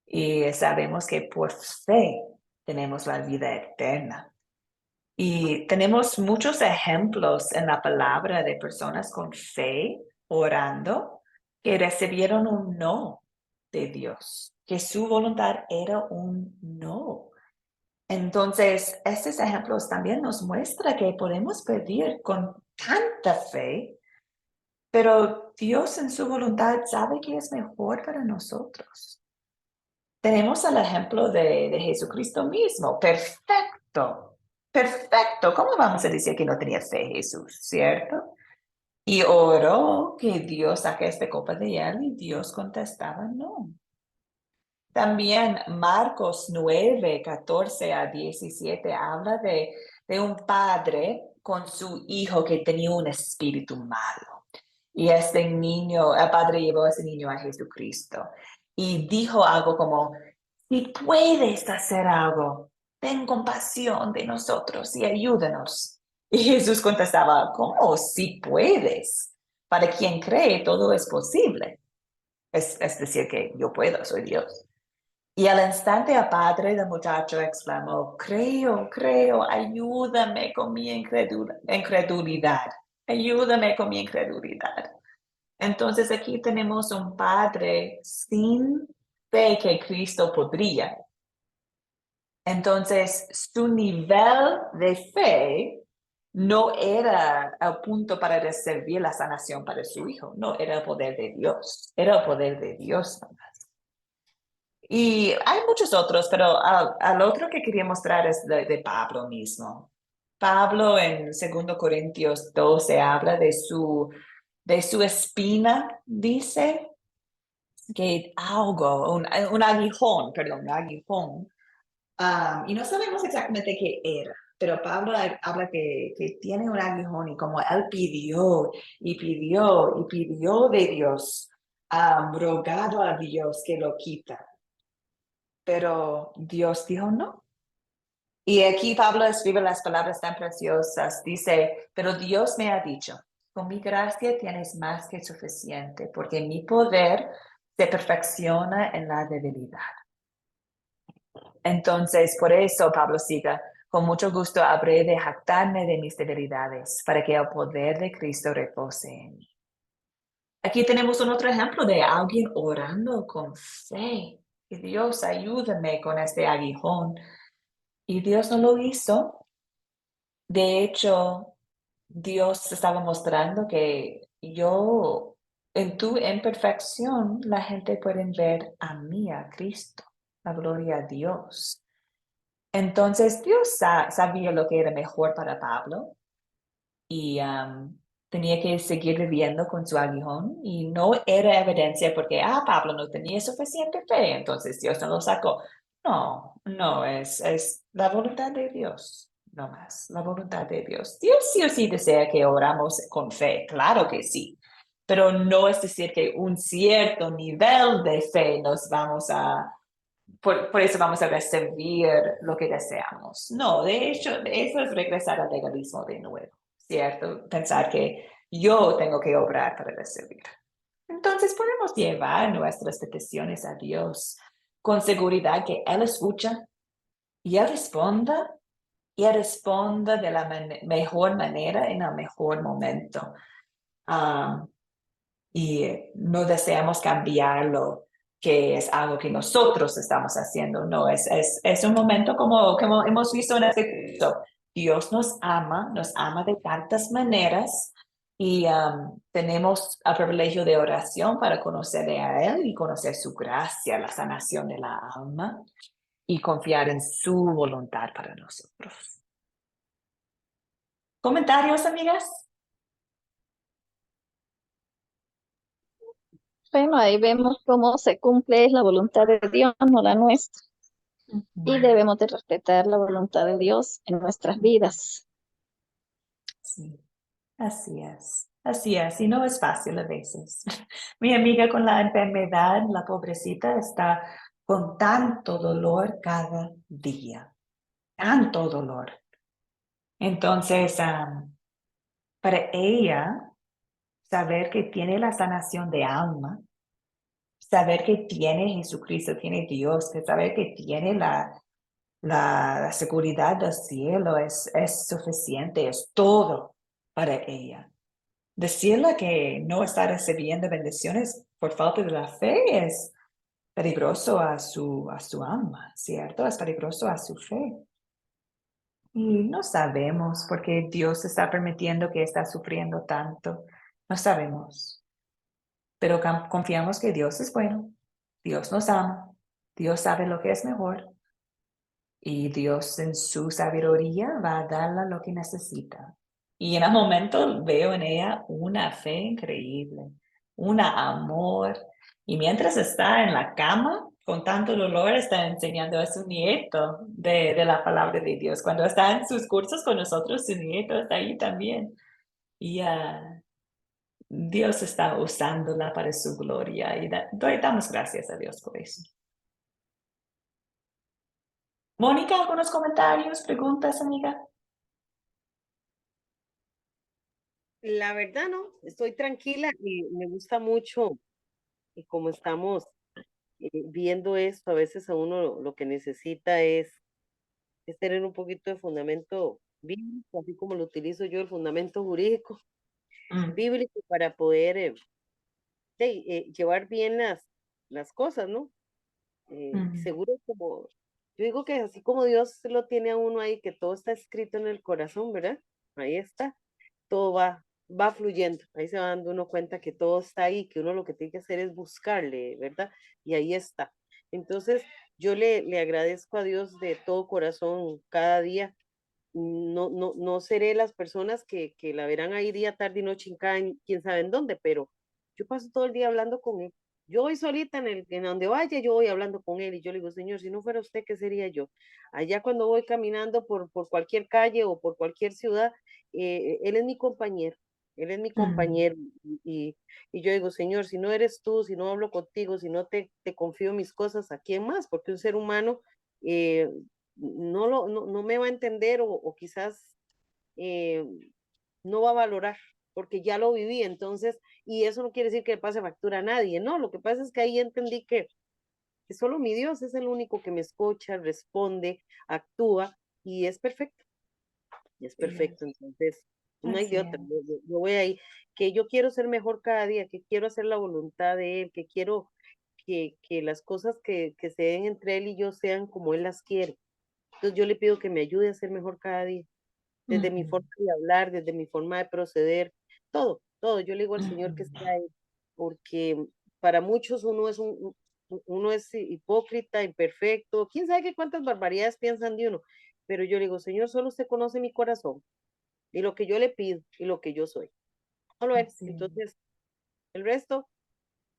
Speaker 1: Y sabemos que por fe tenemos la vida eterna. Y tenemos muchos ejemplos en la palabra de personas con fe orando que recibieron un no de Dios, que su voluntad era un no. Entonces, estos ejemplos también nos muestran que podemos pedir con tanta fe, pero Dios en su voluntad sabe que es mejor para nosotros. Tenemos el ejemplo de Jesucristo mismo, perfecto, perfecto. ¿Cómo vamos a decir que no tenía fe Jesús, cierto? Y oró que Dios saque esta copa de él y Dios contestaba no. También Marcos 9, 14 a 17 habla de un padre con su hijo que tenía un espíritu malo. Y este niño, el padre llevó a ese niño a Jesucristo y dijo algo como, si puedes hacer algo, ten compasión de nosotros y ayúdanos. Y Jesús contestaba, ¿cómo si puedes? Para quien cree, todo es posible. Es decir, que yo puedo, soy Dios. Y al instante el padre del muchacho exclamó, creo, ayúdame con mi incredulidad. Ayúdame con mi incredulidad. Entonces aquí tenemos un padre sin fe que Cristo podría. Entonces su nivel de fe no era el punto para recibir la sanación para su hijo, no era el poder de Dios, era el poder de Dios. Y hay muchos otros, pero al otro que quería mostrar es de Pablo mismo. Pablo en 2 Corintios 12 habla de su espina, dice que algo, un aguijón, perdón, un aguijón. Y no sabemos exactamente qué era, pero Pablo habla que tiene un aguijón y como él pidió y pidió y pidió de Dios, rogado a Dios que lo quita. Pero Dios dijo no. Y aquí Pablo escribe las palabras tan preciosas. Dice, pero Dios me ha dicho, con mi gracia tienes más que suficiente, porque mi poder se perfecciona en la debilidad. Entonces, por eso Pablo sigue, con mucho gusto habré de jactarme de mis debilidades, para que el poder de Cristo repose en mí. Aquí tenemos un otro ejemplo de alguien orando con fe. Y Dios, ayúdame con este aguijón. Y Dios no lo hizo. De hecho, Dios estaba mostrando que yo, en tu imperfección, la gente puede ver a mí, a Cristo, la gloria a Dios. Entonces, Dios sabía lo que era mejor para Pablo y tenía que seguir viviendo con su aguijón y no era evidencia porque, Pablo no tenía suficiente fe, entonces Dios no lo sacó. No, no, es la voluntad de Dios, no más, la voluntad de Dios. Dios sí o sí desea que oramos con fe, claro que sí, pero no es decir que un cierto nivel de fe nos vamos a por eso vamos a recibir lo que deseamos. No, de hecho, eso es regresar al legalismo de nuevo, ¿cierto? Pensar que yo tengo que obrar para recibir. Entonces podemos llevar nuestras peticiones a Dios con seguridad que Él escucha y Él responda de la mejor manera en el mejor momento. Ah, y no deseamos cambiarlo, que es algo que nosotros estamos haciendo. No, es un momento como hemos visto en este curso. Dios nos ama de tantas maneras y tenemos el privilegio de oración para conocerle a Él y conocer su gracia, la sanación de la alma y confiar en su voluntad para nosotros. ¿Comentarios, amigas?
Speaker 2: Bueno, ahí vemos cómo se cumple la voluntad de Dios, no la nuestra. Y debemos de respetar la voluntad de Dios en nuestras vidas.
Speaker 1: Sí, así es. Así es, y no es fácil a veces. Mi amiga con la enfermedad, la pobrecita, está con tanto dolor cada día, tanto dolor. Entonces, para ella, saber que tiene la sanación de alma, saber que tiene Jesucristo, tiene Dios, que saber que tiene la seguridad del cielo es suficiente, es todo para ella. Decirle que no está recibiendo bendiciones por falta de la fe es peligroso a su alma, ¿cierto? Es peligroso a su fe. Y no sabemos por qué Dios está permitiendo que está sufriendo tanto. No sabemos. Pero confiamos que Dios es bueno. Dios nos ama. Dios sabe lo que es mejor. Y Dios en su sabiduría va a darle lo que necesita. Y en el momento veo en ella una fe increíble, un amor. Y mientras está en la cama, con tanto dolor, está enseñando a su nieto de la palabra de Dios. Cuando está en sus cursos con nosotros, su nieto está ahí también. Y Dios está usándola para su gloria. Y damos gracias a Dios por eso. Mónica, ¿algunos comentarios, preguntas, amiga?
Speaker 3: La verdad, no, estoy tranquila y me gusta mucho y como estamos viendo esto, a veces a uno lo que necesita es tener un poquito de fundamento bíblico, así como lo utilizo yo, el fundamento jurídico
Speaker 1: Mm,
Speaker 3: bíblico para poder llevar bien las cosas, ¿no?
Speaker 1: mm.
Speaker 3: Seguro como, yo digo que así como Dios lo tiene a uno ahí, que todo está escrito en el corazón, ¿verdad? Ahí está, todo va fluyendo, ahí se va dando uno cuenta que todo está ahí, que uno lo que tiene que hacer es buscarle, ¿verdad? Y ahí está. Entonces, yo le agradezco a Dios de todo corazón cada día. No seré las personas que la verán ahí día, tarde y noche en cada, quién sabe en dónde, pero yo paso todo el día hablando con él. Yo voy solita en donde vaya, yo voy hablando con él y yo le digo, Señor, si no fuera usted, ¿qué sería yo? Allá cuando voy caminando por cualquier calle o por cualquier ciudad, él es mi compañero, él es mi
Speaker 1: Mm,
Speaker 3: compañero y yo digo, Señor, si no eres tú, si no hablo contigo, si no te confío mis cosas, ¿a quién más? Porque un ser humano eh, no me va a entender o quizás eh, no va a valorar porque ya lo viví, entonces, y eso no quiere decir que le pase factura a nadie, no, lo que pasa es que ahí entendí que solo mi Dios es el único que me escucha, responde, actúa y es perfecto,
Speaker 1: sí,
Speaker 3: entonces, no hay
Speaker 1: Así
Speaker 3: de otra,
Speaker 1: es.
Speaker 3: yo voy ahí, que yo quiero ser mejor cada día, que quiero hacer la voluntad de Él, que quiero que las cosas que se den entre Él y yo sean como Él las quiere. Entonces yo le pido que me ayude a ser mejor cada día, desde mi
Speaker 1: Ujú,
Speaker 3: forma de hablar, desde mi forma de proceder, todo, todo. Yo le digo al Señor que
Speaker 1: ujú.
Speaker 3: sea Él, porque para muchos uno es hipócrita, imperfecto, quién sabe qué cuántas barbaridades piensan de uno, pero yo le digo, Señor, solo usted conoce mi corazón y lo que yo le pido y lo que yo soy. Solo Él.
Speaker 1: Así es.
Speaker 3: Entonces, el resto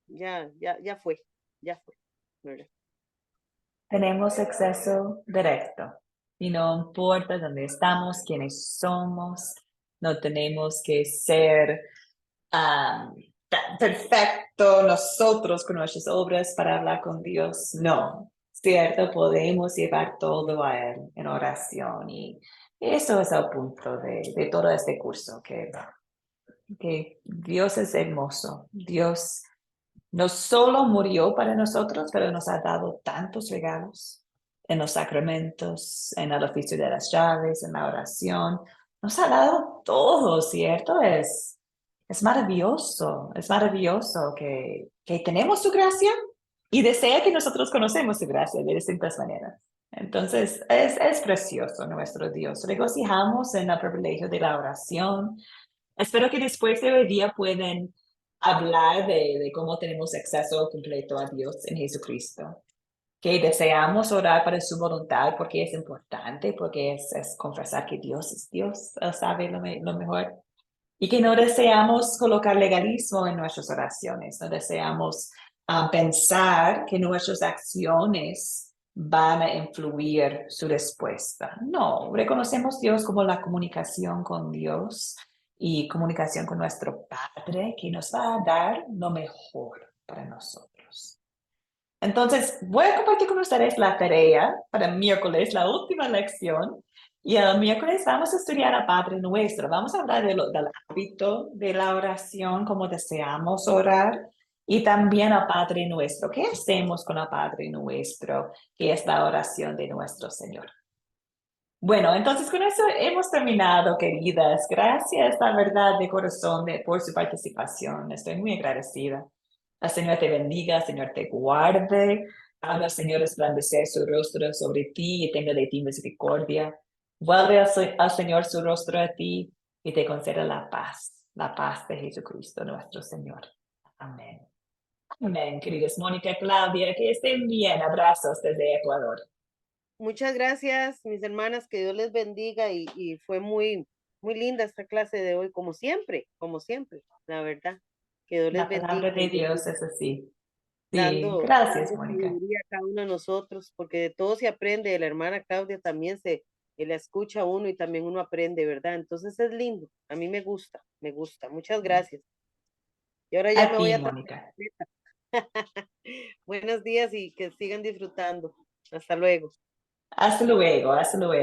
Speaker 3: ya fue, ya fue, ¿verdad?
Speaker 1: Tenemos acceso directo y no importa dónde estamos, quiénes somos, no tenemos que ser perfecto nosotros con nuestras obras para hablar con Dios. No, cierto, podemos llevar todo a Él en oración y eso es el punto de todo este curso, que Dios es hermoso. Dios no solo murió para nosotros, pero nos ha dado tantos regalos en los sacramentos, en el oficio de las llaves, en la oración. Nos ha dado todo, ¿cierto? Es maravilloso que tenemos su gracia y desea que nosotros conocemos su gracia de distintas maneras. Entonces, es precioso nuestro Dios. Regocijamos en el privilegio de la oración. Espero que después de hoy día puedan hablar de cómo tenemos acceso completo a Dios en Jesucristo. Que deseamos orar para su voluntad porque es importante, porque es confesar que Dios es Dios, Él sabe lo mejor. Y que no deseamos colocar legalismo en nuestras oraciones, no deseamos pensar que nuestras acciones van a influir su respuesta. No, reconocemos Dios como la comunicación con Dios y comunicación con nuestro Padre que nos va a dar lo mejor para nosotros. Entonces, voy a compartir con ustedes la tarea para miércoles, la última lección. Y el miércoles vamos a estudiar a Padre Nuestro. Vamos a hablar del hábito de la oración, cómo deseamos orar, y también a Padre Nuestro. ¿Qué hacemos con el Padre Nuestro, que es la oración de nuestro Señor? Bueno, entonces con eso hemos terminado, queridas. Gracias, la verdad, de corazón, por su participación. Estoy muy agradecida. El Señor te bendiga, el Señor te guarde. Haga el Señor resplandecer su rostro sobre ti y tenga de ti misericordia. Vuelve al Señor su rostro a ti y te conceda la paz de Jesucristo nuestro Señor. Amén. Amén, queridas Mónica, Claudia, que estén bien. Abrazos desde Ecuador.
Speaker 3: Muchas gracias, mis hermanas, que Dios les bendiga y fue muy linda esta clase de hoy, como siempre, la verdad. Que Dios les
Speaker 1: La palabra
Speaker 3: bendiga
Speaker 1: de Dios es así. Sí, gracias,
Speaker 3: dando
Speaker 1: Mónica.
Speaker 3: sabiduría a cada uno de nosotros, porque de todo se aprende, de la hermana Claudia también la escucha uno y también uno aprende, ¿verdad? Entonces es lindo, a mí me gusta, me gusta. Muchas gracias. Y ahora ya
Speaker 1: A
Speaker 3: me voy
Speaker 1: ti,
Speaker 3: a trabajar.
Speaker 1: Mónica.
Speaker 3: Buenos días y que sigan disfrutando. Hasta luego.
Speaker 1: Hasta luego, hasta luego.